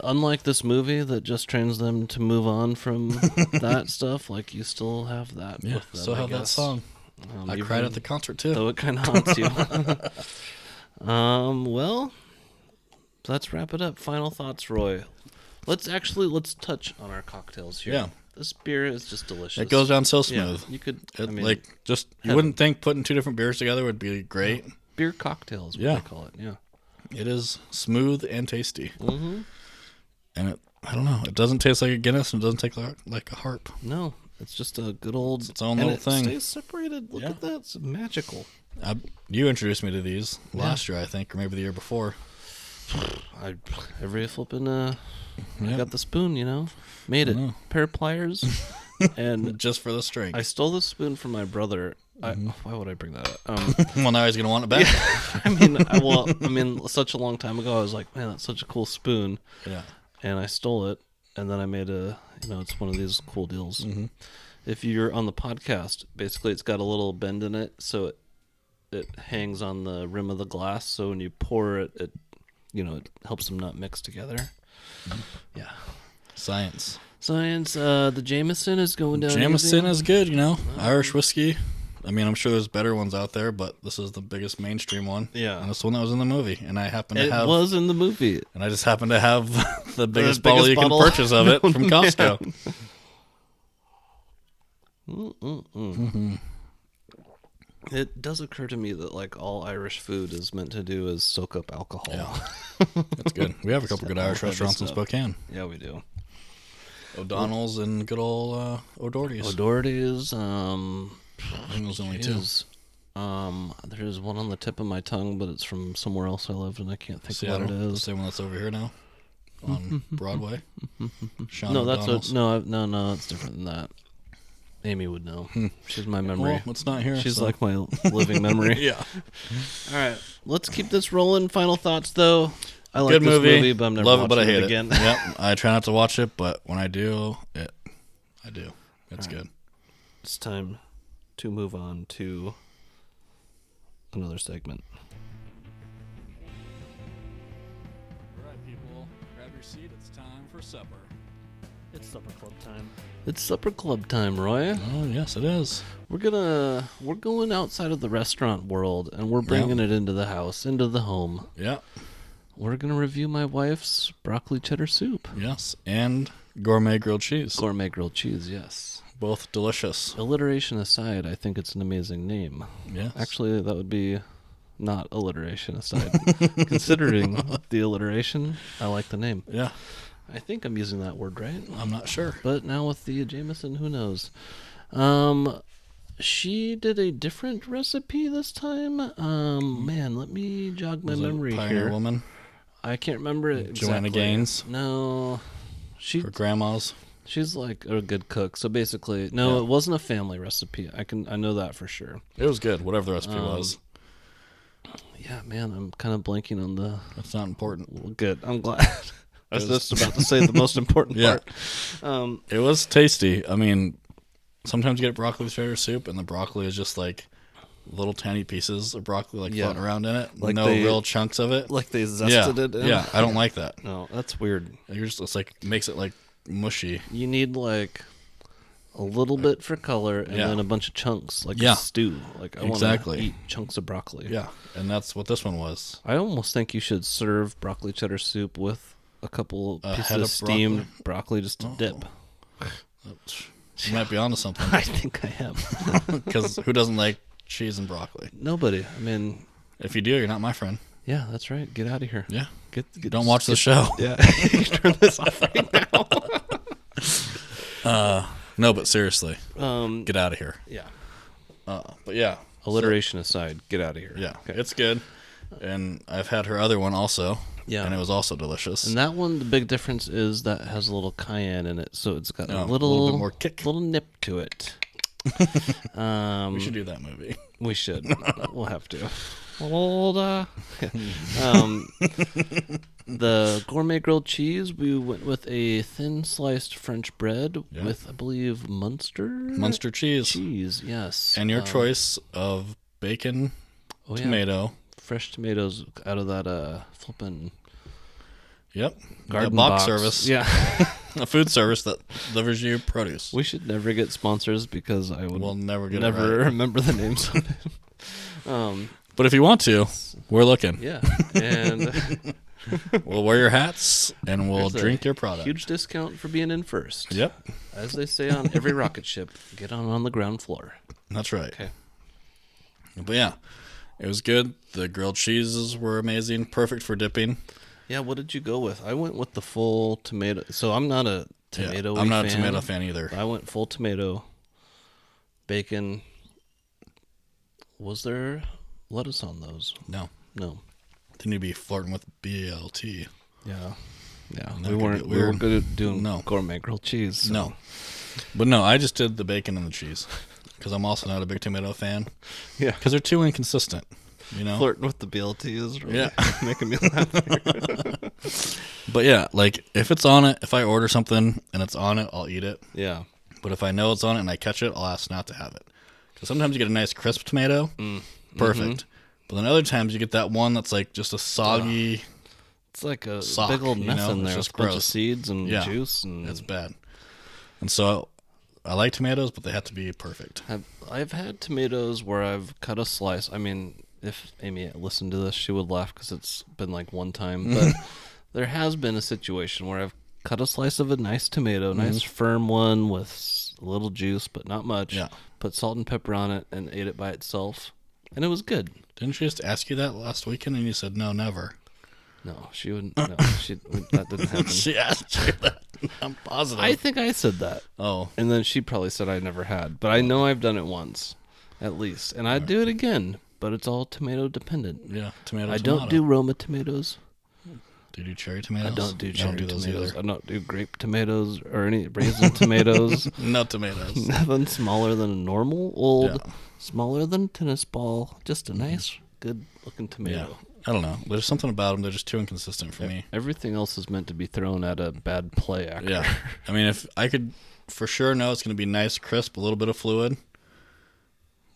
unlike this movie that just trains them to move on from that stuff, like, you still have that Yeah, with them, still I have that guess. song. I Even cried at the concert too. though it kind of haunts you. Well, let's wrap it up. Final thoughts, Roy. Let's touch on our cocktails here. Yeah. This beer is just delicious. It goes down so smooth. Yeah, you could, you wouldn't think putting 2 different beers together would be great. Beer cocktails, what Yeah. they call it. Yeah. It is smooth and tasty. Mm-hmm. And I don't know, it doesn't taste like a Guinness and it doesn't taste like a Harp. No, it's just a good old... It's own little thing. It stays separated. Look at that. It's magical. You introduced me to these last year, I think, or maybe the year before. Every flipping... I got the spoon, Made it. Pair of pliers. And just for the strength. I stole the spoon from my brother. Why would I bring that up? Well, now he's going to want it back. Such a long time ago, I was like, man, that's such a cool spoon. Yeah. And I stole it, and then I made it's one of these cool deals. Mm-hmm. If you're on the podcast, basically it's got a little bend in it, so it hangs on the rim of the glass, so when you pour it, it helps them not mix together. Mm-hmm. Yeah. Science. The Jameson is going down. Jameson is good, Irish whiskey. I mean, I'm sure there's better ones out there, but this is the biggest mainstream one. Yeah. And it's one that was in the movie. And I happen to have... It was in the movie. And I just happen to have the biggest bottle you can purchase of it from Costco. Mm-hmm. It does occur to me that, all Irish food is meant to do is soak up alcohol. Yeah. That's good. We have a couple good Irish restaurants in Spokane. Yeah, we do. O'Donnell's and good old O'Doherty's. O'Doherty's, I think there's only 2. There's one on the tip of my tongue, but it's from somewhere else I lived, and I can't think what it is. The same one that's over here now on Broadway. No, no, it's different than that. Amy would know. She's my memory. Well, it's not here. She's like my living memory. Yeah. All right, let's keep this rolling. Final thoughts, though. I like good this movie, but I'm never watching it hate again. Yep. I try not to watch it, but when I do, I do. It's good. It's time to move on to another segment. All right, people, grab your seat. It's time for supper. It's supper club time. It's supper club time, Roy. Oh, yes, it is. We're going outside of the restaurant world, and we're bringing it into the house, into the home. Yeah. We're going to review my wife's broccoli cheddar soup. Yes, and gourmet grilled cheese. Gourmet grilled cheese, yes. Both delicious. Alliteration aside, I think it's an amazing name. Yes. Actually, that would be not alliteration aside. Considering the alliteration, I like the name. Yeah. I think I'm using that word right. I'm not sure. But now with the Jameson, who knows? She did a different recipe this time. Man, let me jog my memory Pioneer here. Woman? I can't remember it exactly. Joanna Gaines? No. Her grandma's? She's like a good cook. So basically, no, It wasn't a family recipe. I know that for sure. It was good, whatever the recipe was. Yeah, man, I'm kind of blanking on the... That's not important. Well, good. I'm glad. I was just about to say the most important part. It was tasty. I mean, sometimes you get broccoli cheddar soup, and the broccoli is just like little tiny pieces of broccoli floating around in it. Like no real chunks of it. Like they zested it in. Yeah, I don't like that. No, that's weird. It's like makes it like mushy. You need like a little bit for color and then a bunch of chunks, like a stew. Like I want to eat chunks of broccoli. Yeah, and that's what this one was. I almost think you should serve broccoli cheddar soup with a couple pieces of steamed broccoli just to dip. You might be onto something. I think I am. Because who doesn't like cheese and broccoli? Nobody. I mean, if you do, you're not my friend. Yeah, that's right. Get out of here. Yeah. Don't watch the show. Yeah. You turn this off right now. No, but seriously, get out of here. Yeah. But yeah. Alliteration aside, get out of here. Yeah. Okay. It's good. And I've had her other one also. Yeah. And it was also delicious. And that one, the big difference is that has a little cayenne in it, so it's got a little bit more kick. Little nip to it. We should do that movie. We should. We'll have to. The gourmet grilled cheese, we went with a thin sliced French bread with, I believe, Munster cheese. Cheese, yes. And your choice of bacon, tomato. Fresh tomatoes out of that flippin' garden box service. Yeah. A food service that delivers you produce. We should never get sponsors because we'll never remember the names of it. But if you want to, we're looking. Yeah. And We'll wear your hats and we'll There's a drink your product. Huge discount for being in first. Yep, As they say on every rocket ship, get on the ground floor. that's right. Okay. But yeah, it was good. The grilled cheeses were amazing, perfect for dipping. Yeah, what did you go with? I went with the full tomato. So I'm not a tomato. I'm not a tomato fan either. I went full tomato, bacon. Was there lettuce on those? No, No. then you'd be flirting with BLT. Yeah. Yeah. That We could weren't get we were weird. good at doing No. gourmet grilled cheese. So. No, but no, I just did the bacon and the cheese because I'm also not a big tomato fan. Yeah. Because they're too inconsistent. You know. Flirting with the BLT is really Yeah. making me laugh. But yeah, like if it's on it, if I order something and it's on it, I'll eat it. Yeah. But if I know it's on it and I catch it, I'll ask not to have it. Because sometimes you get a nice crisp tomato, perfect. But then other times you get that one that's like just a soggy. It's like a Sock, big old you mess know? in It's there. just It's a bunch of gross. seeds and Yeah. juice. And It's bad. And so I like tomatoes, but they have to be perfect. I've had tomatoes where I've cut a slice. I mean, if Amy listened to this, she would laugh because it's been like one time. But there has been a situation where I've cut a slice of a nice tomato, nice firm one with a little juice, but not much. Yeah. Put salt and pepper on it and ate it by itself. And it was good. Didn't she just ask you that last weekend and you said, no, never? No, she wouldn't. No, that didn't happen. She asked you that. I'm positive. I think I said that. Oh, And then she probably said I never had. But I know I've done it once, at least. And I'd do it again, but it's all tomato dependent. yeah, tomato. I don't do Roma tomatoes. Do you do cherry tomatoes? I don't do cherry those tomatoes. either. I don't do grape tomatoes or any raisin tomatoes. No tomatoes. Nothing smaller than a normal, old, Yeah. smaller than a tennis ball. Just a nice, good looking Yeah. tomato. I don't know. There's something about them. They're just too inconsistent for me. Everything else is meant to be thrown at a bad play actor. Yeah. I mean, if I could for sure know it's going to be nice, crisp, a little bit of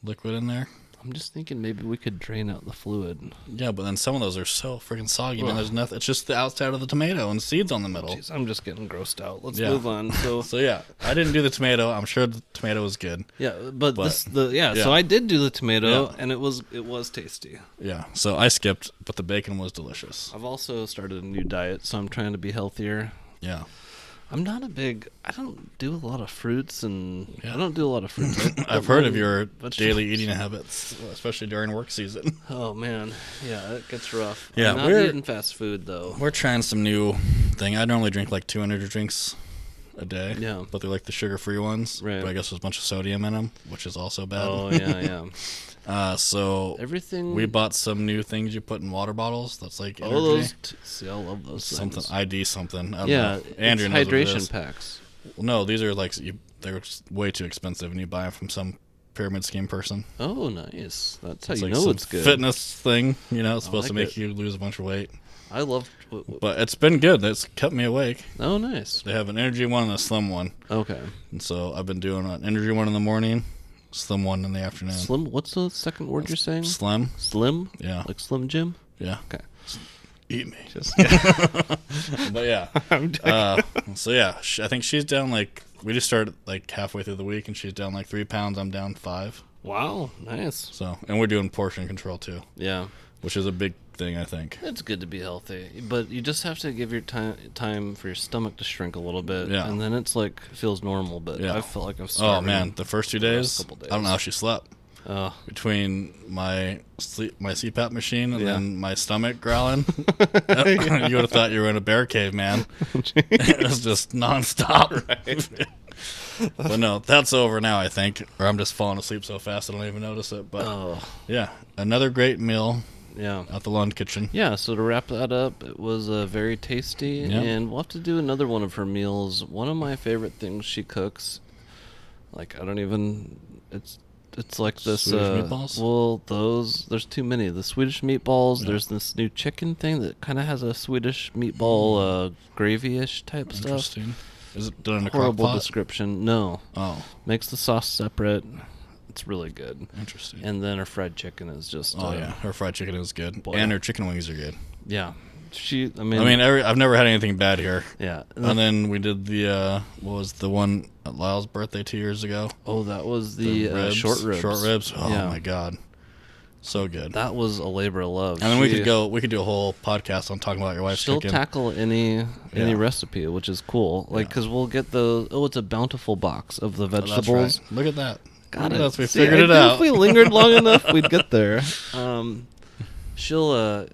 liquid in there. I'm just thinking maybe we could drain out the fluid. Yeah, but then some of those are so freaking soggy, man. Ugh. There's nothing. It's just the outside of the tomato and seeds on the middle. Jeez, I'm just getting grossed out. Let's Yeah. move on. So So yeah, I didn't do the tomato. I'm sure the tomato was good. yeah, but so yeah. I did do the tomato Yeah. and it was tasty. Yeah. So I skipped, but the bacon was delicious. I've also started a new diet, so I'm trying to be healthier. Yeah. I don't do a lot of fruits and Yeah. I don't do a lot of fruits. I've heard of your Vegetables. daily eating habits, especially during work season. Oh man, yeah, it gets rough. Yeah, I'm not we're- eating fast food though. We're trying some new thing. I normally drink like 2 energy drinks a day. Yeah. But they're like the sugar-free ones. Right. But I guess there's a bunch of sodium in them, which is also bad. Oh yeah, yeah. So Everything. we bought some new things you put in water bottles. That's like energy. Oh, those. See, I love those something things. ID something. I don't Yeah, know. Andrew it's knows what it hydration is. packs. Well, no, these are like they're just way too expensive, and you buy them from some pyramid scheme person. Oh, nice. That's how It's you like know some it's good. fitness thing. You know, it's supposed to like make you lose a bunch of weight. I love. But it's been good. It's kept me awake. Oh, nice. They have an energy one and a slim one. Okay. And so I've been doing an energy one in the morning, slim one in the afternoon. Slim. What's the second word you're saying? Slim? Slim. Yeah. Like Slim Jim. Yeah. Okay. Eat me. Just. But yeah. So yeah, I think she's down like, we just started like halfway through the week and she's down like 3 pounds. I'm down 5. Wow. Nice. So, and we're doing portion control too, Yeah. which is a big thing, I think. It's good to be healthy, but you just have to give your time for your stomach to shrink a little bit, Yeah. and then it's like feels normal. But Yeah. I felt like I've Oh started. man, the first 2 days, couple days. I don't know how she slept. Oh, Between my CPAP machine and Yeah. then my stomach growling, you would have thought you were in a bear cave, man. It was just nonstop. But no, that's over now, I think. Or I'm just falling asleep so fast I don't even notice it. But oh, yeah, another great meal yeah. at the Lund Kitchen. Yeah, so to wrap that up, it was very tasty, Yeah. and we'll have to do another one of her meals. One of my favorite things she cooks, like I don't even, it's like this. Swedish meatballs? Well, there's too many. The Swedish meatballs. There's this new chicken thing that kind of has a Swedish meatball gravy-ish type stuff. Interesting. Is it done in a crock Horrible pot? description. No, Oh, makes the sauce separate. It's really good. interesting. And then her fried chicken is just. Oh yeah, her fried chicken is good, boy. and her chicken wings are good. Yeah. I I mean, I've never had anything bad here. yeah. And then we did the what was the one at Lyle's birthday 2 years ago? Oh, that was the ribs, short ribs. Short ribs. Oh Yeah. my god, So good. That was a labor of love. And then we could do a whole podcast on talking about your wife's She'll cooking. tackle any recipe, which is cool. Like, because we'll get it's a bountiful box of the vegetables. Oh, that's right. Look at that. Got Look it. at us. We figured it out. If we lingered long enough, we'd get there. She'll,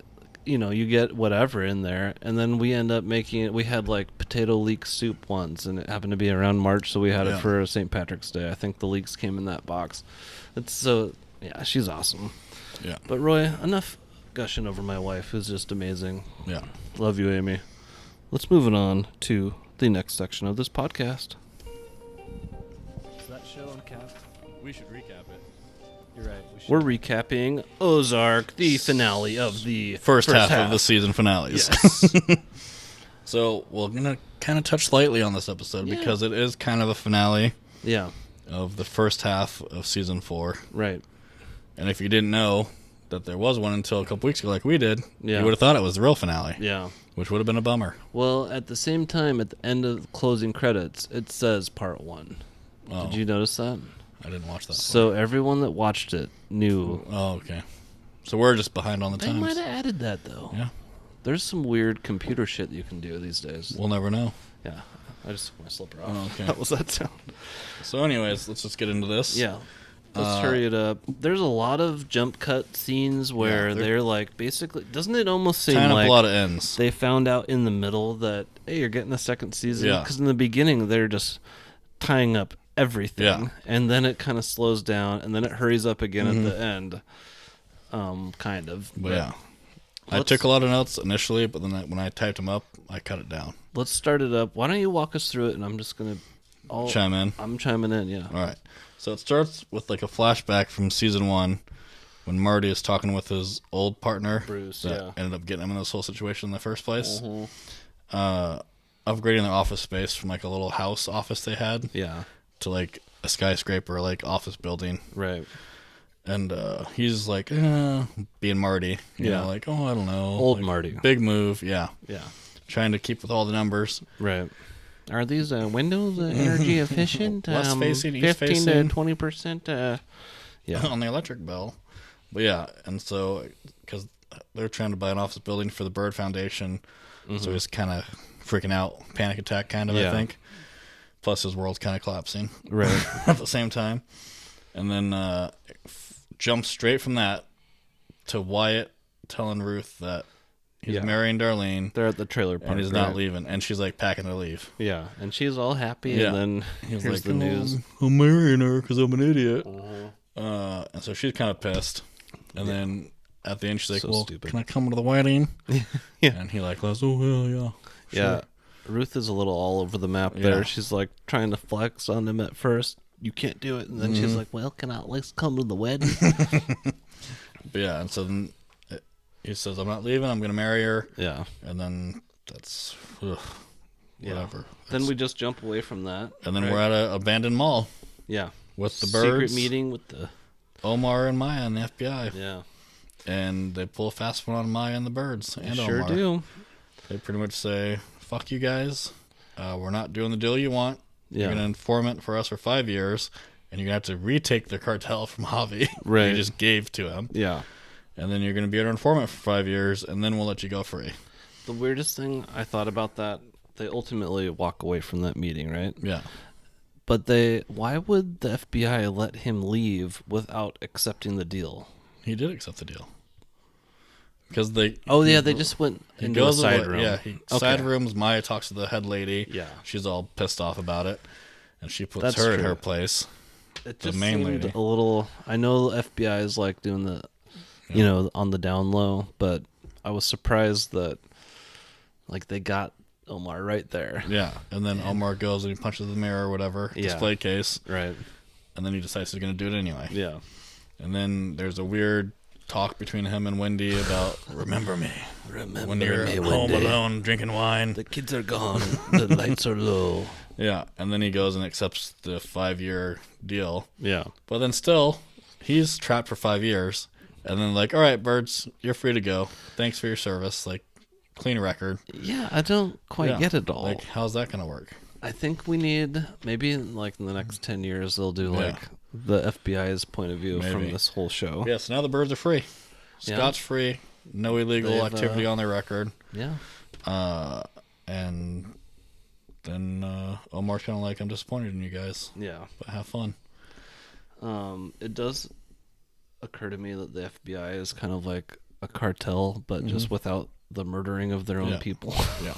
you get whatever in there, and then we end up making it. We had like potato leek soup once, and it happened to be around March, so we had it for St. Patrick's Day. I think the leeks came in that box. She's awesome. Yeah. But Roy, enough gushing over my wife, who's just amazing. Yeah. Love you, Amy. Let's move it on to the next section of this podcast. Is that show on cast? We should recap it. You're right. We're recapping Ozark, the finale of the First half of the season finales. Yes. So we're going to kind of touch lightly on this episode because it is kind of a finale of the first half of season 4. Right. And if you didn't know that there was one until a couple weeks ago like we did, you would have thought it was the real finale. Yeah. Which would have been a bummer. Well, at the same time, at the end of the closing credits, it says part 1. Oh. Did you notice that? I didn't watch that. So everyone that watched it knew. Oh, okay. So we're just behind on the times. They might have added that, though. Yeah. There's some weird computer shit you can do these days. We'll never know. Yeah. I just took my slipper off. Oh, okay. How was that sound? So anyways, let's just get into this. Yeah. Let's hurry it up. There's a lot of jump cut scenes where they're like, basically, doesn't it almost seem like a lot of ends. they found out in the middle that, hey, you're getting a second season? Yeah. Because in the beginning, they're just tying up everything. Yeah. And then it kind of slows down, and then it hurries up again at the end. Kind of. But yeah. I took a lot of notes initially, but then when I typed them up, I cut it down. Let's start it up. Why don't you walk us through it, and I'm just going to chime in. I'm chiming in, yeah. All right. So it starts with like a flashback from season 1 when Marty is talking with his old partner, Bruce, that ended up getting him in this whole situation in the first place. Mm-hmm. Upgrading their office space from like a little house office they had to like a skyscraper like office building. Right. And he's like, being Marty, you know, like, oh, I don't know. Old like, Marty. Big move, yeah. Trying to keep with all the numbers. Right. Are these windows energy efficient? West facing, east 15 facing. to 20%? On the electric bill. But yeah, and so, because they're trying to buy an office building for the Bird Foundation, so he's kind of freaking out, panic attack kind of, I think. Plus his world's kind of collapsing. Right. At the same time. And then jump straight from that to Wyatt telling Ruth that he's marrying Darlene. They're at the trailer park, and he's not leaving. And she's like packing to leave. Yeah, and she's all happy, and then here's like, the news. I'm marrying her because I'm an idiot. And so she's kind of pissed. And then at the end, she's like, So well, stupid. can I come to the wedding? Yeah. And he like goes, oh, well, yeah. Sure. Yeah, Ruth is a little all over the map there. Yeah. She's like trying to flex on him at first. You can't do it. And then she's like, well, can I at least come to the wedding? But yeah, and so then he says, I'm not leaving. I'm going to marry her. Yeah. And then that's, whatever. Then we just jump away from that. And then we're at an abandoned mall. Yeah. With the birds. Secret meeting with the... Omar and Maya and the FBI. Yeah. And they pull a fast one on Maya and the birds. And Sure Omar. do. They pretty much say, fuck you guys. We're not doing the deal you want. Yeah. You're going to informant for us for 5 years. And you're going to have to retake the cartel from Javi. Right. You just gave to him. Yeah. And then you're going to be our informant for 5 years. And then we'll let you go free. The weirdest thing I thought about that, they ultimately walk away from that meeting, right? Yeah. But why would the FBI let him leave without accepting the deal? He did accept the deal. Because they just went into a side room. Yeah, side rooms. Maya talks to the head lady. Yeah. She's all pissed off about it. And she puts That's her in true. her place. It The just main seemed lady. a little... I know the FBI is like doing the, on the down low, but I was surprised that like they got Omar right there. Yeah, and then Omar goes and he punches the mirror or whatever, display case. Right. And then he decides he's going to do it anyway. Yeah. And then there's a weird talk between him and Wendy about, remember me. When you're home alone drinking wine. The kids are gone. The lights are low. Yeah, and then he goes and accepts the 5-year deal. Yeah. But then still, he's trapped for 5 years. And then like, all right, birds, you're free to go. Thanks for your service. Like, clean record. Yeah, I don't quite get it all. Like, how's that going to work? I think we need, maybe in like in the next 10 years, they'll do like the FBI's point of view from this whole show. Yeah, so now the birds are free. Scott's free. No illegal activity on their record. Yeah. And then Omar's kind of like, I'm disappointed in you guys. Yeah. But have fun. It does occur to me that the FBI is kind of like a cartel, but just without the murdering of their own people. Yeah.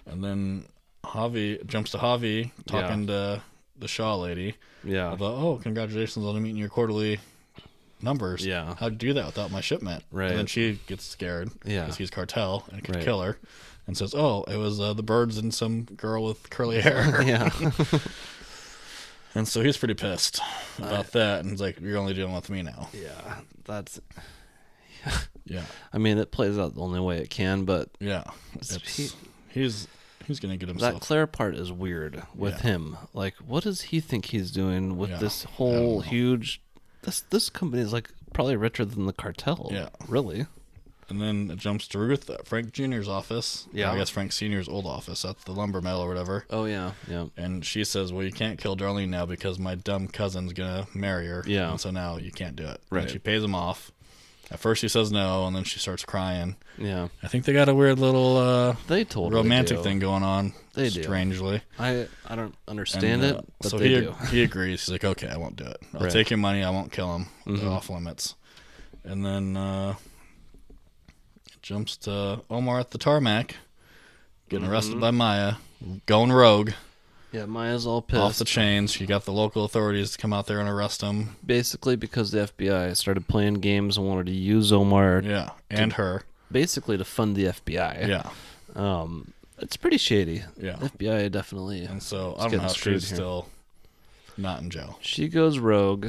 And then Javi jumps to Javi talking to the Shaw lady. Yeah. About, oh, congratulations on meeting your quarterly numbers. Yeah. How'd you do that without my shipment? Right. And then she gets scared because he's cartel and could Right. kill her. And says, oh, it was the birds and some girl with curly hair. Yeah. And so he's pretty pissed about that. And he's like, you're only dealing with me now. Yeah. That's... Yeah. I mean, it plays out the only way it can, but... Yeah. He's going to get himself... That Claire part is weird with him. Like, what does he think he's doing with this whole huge... This company is, like, probably richer than the cartel. Yeah. Really. And then it jumps to Ruth at Frank Jr.'s office. Yeah. I guess Frank Sr.'s old office at the lumber mill or whatever. Oh, yeah. Yeah. And she says, well, you can't kill Darlene now because my dumb cousin's going to marry her. Yeah. And so now you can't do it. Right. And she pays him off. At first she says no, and then she starts crying. Yeah. I think they got a weird little They totally romantic do. thing going on. They do. Strangely. I don't understand it, but so they do. he agrees. He's like, okay, I won't do it. I'll take your money. I won't kill him. They're off limits. And then it jumps to Omar at the tarmac, getting arrested by Maya, going rogue. Yeah, Maya's all pissed. Off the chains. She got the local authorities to come out there and arrest him. Basically because the FBI started playing games and wanted to use Omar. Yeah, and her. Basically to fund the FBI. Yeah. It's pretty shady. Yeah. FBI definitely. And so I don't know how she's still not in jail. She goes rogue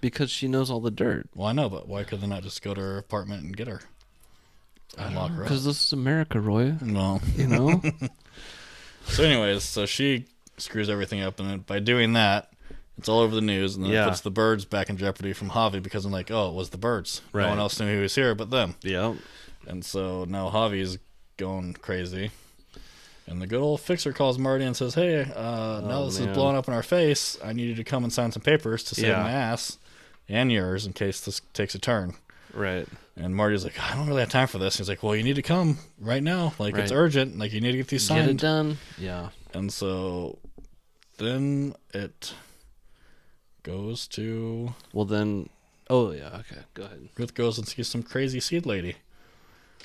because she knows all the dirt. Well, I know, but why could they not just go to her apartment and get her? And lock her up? Because this is America, Roy. No. You know? So anyways, so she screws everything up, and then by doing that, it's all over the news, and then it puts the birds back in jeopardy from Javi because I'm like, oh, it was the birds. Right. No one else knew he was here but them. Yeah. And so now Javi's going crazy. And the good old fixer calls Marty and says, hey, now this is blowing up in our face. I need you to come and sign some papers to save my ass and yours in case this takes a turn. Right. And Marty's like, I don't really have time for this. He's like, well, you need to come right now. Like, it's urgent. Like, you need to get these signed. Get it done. Yeah. And so then it goes to... Well, then... Oh, yeah. Okay. Go ahead. Ruth goes and sees some crazy seed lady.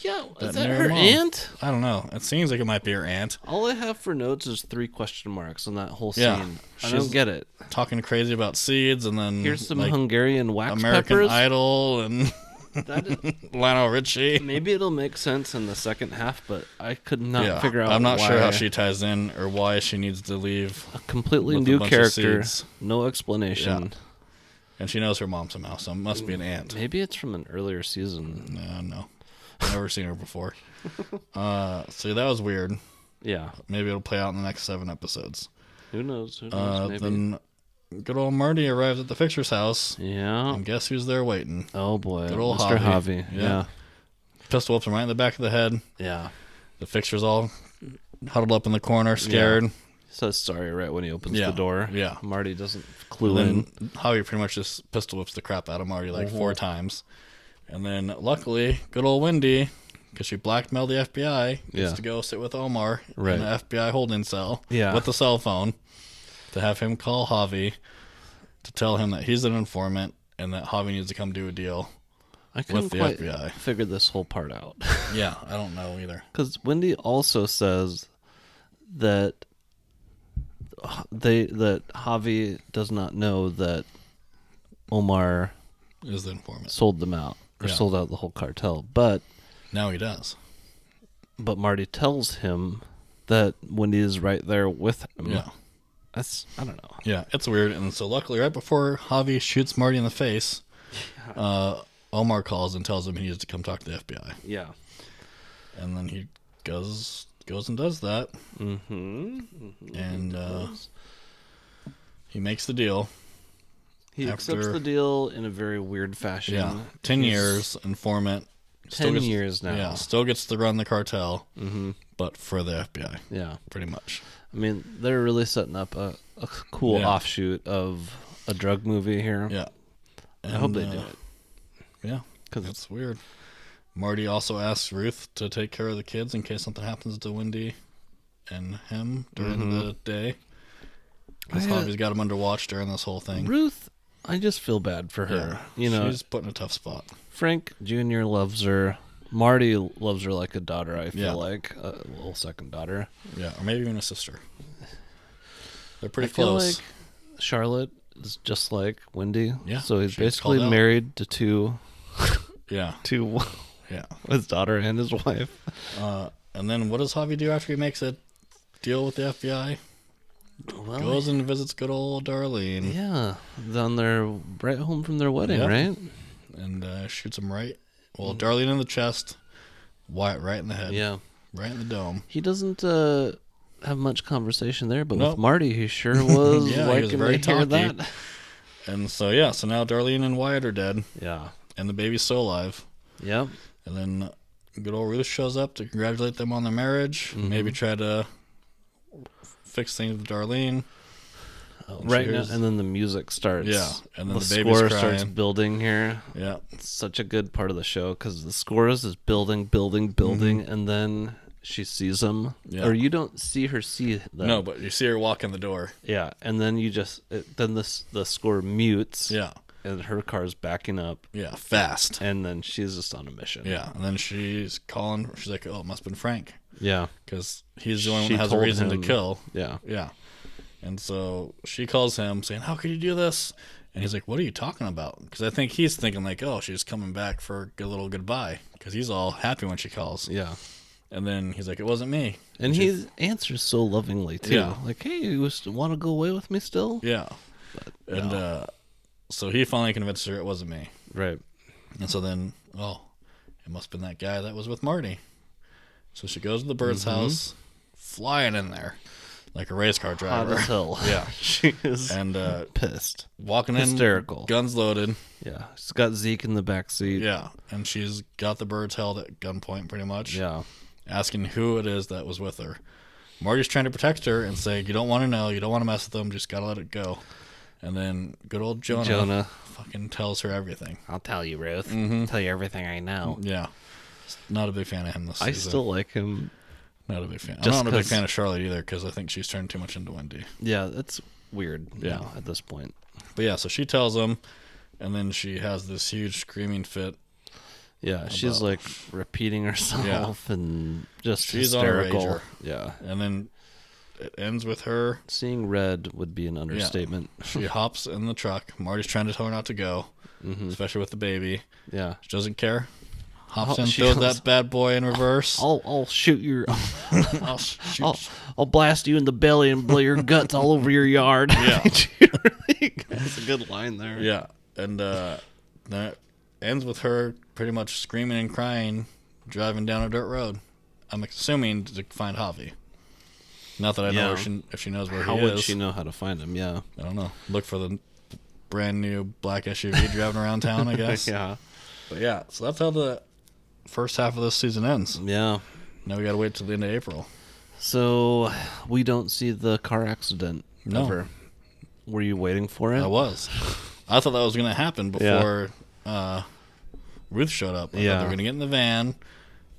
Yeah. Is That that married her mom. aunt? I don't know. It seems like it might be her aunt. All I have for notes is 3 question marks on that whole scene. Yeah. I don't get it. Talking crazy about seeds, and then... Here's some like, Hungarian wax American peppers. Idol and Lionel Richie. Maybe it'll make sense in the second half, but I could not figure out I'm not why. sure how she ties in or why she needs to leave. A completely with a new bunch of character. seeds. No explanation. Yeah. And she knows her mom somehow, so it must be an aunt. Maybe it's from an earlier season. No. I've never seen her before. So that was weird. Yeah. Maybe it'll play out in the next 7 episodes. Who knows? Maybe. Then good old Marty arrives at the fixer's house. Yeah. And guess who's there waiting? Oh, boy. Good old Mr. Javi. Javi. Yeah. Pistol whips him right in the back of the head. Yeah. The fixer's all huddled up in the corner, scared. He says sorry right when he opens the door. Yeah. Marty doesn't clue And in. then Javi pretty much just pistol whips the crap out of Marty like 4 times. And then luckily, good old Wendy, because she blackmailed the FBI, gets to go sit with Omar in the FBI holding cell with the cell phone to have him call Javi to tell him that he's an informant and that Javi needs to come do a deal I couldn't with the quite FBI. figure this whole part out. Yeah, I don't know either. Because Wendy also says that that Javi does not know that Omar Is the informant. sold them out or sold out the whole cartel, but Now he does. But Marty tells him that Wendy is right there with him. Yeah. That's, I don't know. Yeah, it's weird. And so luckily, right before Javi shoots Marty in the face, Omar calls and tells him he needs to come talk to the FBI. Yeah. And then he goes and does that. Mm-hmm. And he makes the deal. He accepts the deal in a very weird fashion. Yeah. 10 years, informant. 10 years now. Yeah, still gets to run the cartel, but for the FBI. Yeah. Pretty much. I mean, they're really setting up a cool offshoot of a drug movie here. Yeah. And, I hope they do it. Yeah, because it's weird. Marty also asks Ruth to take care of the kids in case something happens to Wendy and him during the day. Because Javi's got him under watch during this whole thing. Ruth, I just feel bad for her. She's put in a tough spot. Frank Jr. loves her. Marty loves her like a daughter, I feel like. A little second daughter. Yeah, or maybe even a sister. They're pretty close. Feel like Charlotte is just like Wendy. Yeah. So he's basically married to two. His daughter and his wife. And then what does Javi do after he makes a deal with the FBI? Well, goes and visits good old Darlene. Yeah. On their right home from their wedding, right? And shoots him right. Well, Darlene in the chest. Wyatt right in the head. Yeah. Right in the dome. He doesn't have much conversation there, but with Marty, he sure was he was very talky. That. And so now Darlene and Wyatt are dead. Yeah. And the baby's still alive. Yep. And then good old Ruth shows up to congratulate them on their marriage. Maybe try to fix things with Darlene. Right now, and then the music starts. Yeah, and then the baby's score starts building here. Yeah. It's such a good part of the show because the score is building, and then she sees him. Yeah. Or you don't see her see them. No, but you see her walk in the door. Yeah, and then the score mutes. Yeah. And her car's backing up. Yeah, fast. And then she's just on a mission. Yeah, and then she's calling. She's like, oh, it must have been Frank. Yeah. Because he's the only one that has a reason to kill. Yeah. Yeah. And so she calls him saying, how could you do this? And he's like, what are you talking about? Because I think he's thinking like, oh, she's coming back for a little goodbye. Because he's all happy when she calls. Yeah. And then he's like, it wasn't me. And he answers so lovingly, too. Yeah. Like, hey, you want to go away with me still? Yeah. But, and so he finally convinced her it wasn't me. Right. And so then, it must have been that guy that was with Marty. So she goes to the bird's house, flying in there. Like a race car driver. Hot as hell. Yeah. She is pissed. Walking in. Hysterical. Guns loaded. Yeah. She's got Zeke in the backseat. Yeah. And she's got the birds held at gunpoint pretty much. Yeah. Asking who it is that was with her. Marty's trying to protect her and say, you don't want to know. You don't want to mess with them. Just got to let it go. And then good old Jonah fucking tells her everything. I'll tell you, Ruth. Tell you everything I know. Yeah. Not a big fan of him this season. I still like him. Not a big fan. I'm not a big fan of Charlotte either because I think she's turned too much into Wendy. Yeah, that's weird now at this point. But yeah, so she tells him, and then she has this huge screaming fit. Yeah, she's like repeating herself and just hysterical. On a rager. Yeah. And then it ends with her. Seeing red would be an understatement. Yeah. She hops in the truck. Marty's trying to tell her not to go, especially with the baby. Yeah. She doesn't care. Hops in, throws that bad boy in reverse. I'll shoot your. I'll blast you in the belly and blow your guts all over your yard. Yeah, that's a good line there. Yeah, and that ends with her pretty much screaming and crying, driving down a dirt road. I'm assuming to find Javi. Not that I know if she knows where he is. How would she know how to find him? Yeah, I don't know. Look for the brand new black SUV driving around town, I guess. Yeah, but yeah, so that's how the first half of this season ends. Yeah. Now we gotta wait till the end of April. So we don't see the car accident ever. Were you waiting for it? I was. I thought that was gonna happen before Ruth showed up. I thought they were gonna get in the van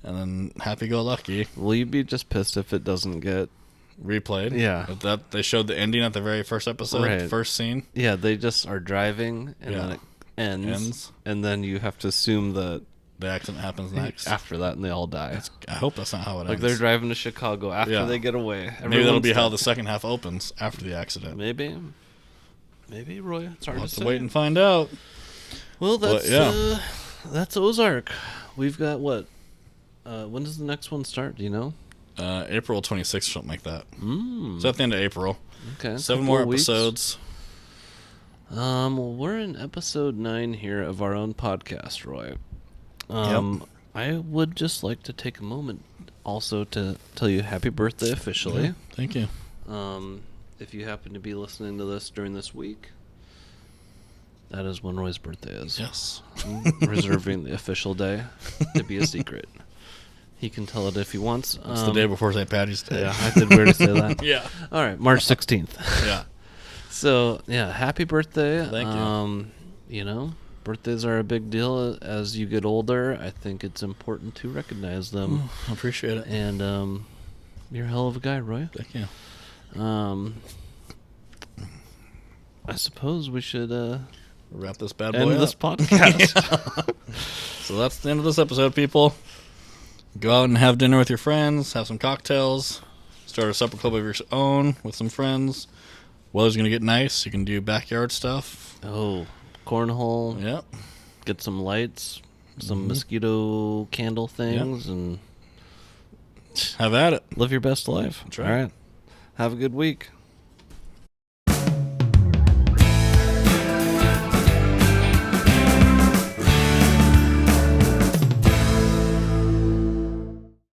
and then happy-go-lucky. Will you be just pissed if it doesn't get replayed? Yeah. That they showed the ending at the very first episode, first scene. Yeah, they just are driving and then it ends. And then you have to assume that the accident happens next. After that, and they all die. I hope that's not how it ends. Like they're driving to Chicago after they get away. Maybe that'll be how the second half opens after the accident. Maybe, Roy. It's hard to say. Wait and find out. Well, that's Ozark. We've got what? When does the next one start? Do you know? April 26th, something like that. So at the end of April. Okay. 7 more episodes. Well, we're in episode 9 here of our own podcast, Roy. I would just like to take a moment also to tell you happy birthday officially. Yeah, thank you. If you happen to be listening to this during this week, that is when Roy's birthday is. Yes. I'm reserving the official day to be a secret. He can tell it if he wants. It's the day before St. Paddy's Day. Yeah, I did weird to say that. Yeah. All right, March 16th. Yeah. So, yeah, happy birthday. Thank you. You know, birthdays are a big deal as you get older. I think it's important to recognize them. I appreciate it. And you're a hell of a guy, Roy. Thank you. I suppose we should Wrap this bad boy end up. this podcast. So that's the end of this episode, people. Go out and have dinner with your friends, have some cocktails, start a supper club of your own with some friends. Weather's going to get nice. You can do backyard stuff. Oh, cornhole. Yep. Get some lights, some mosquito candle things, and Have at it. live your best life. That's right. All right. Have a good week.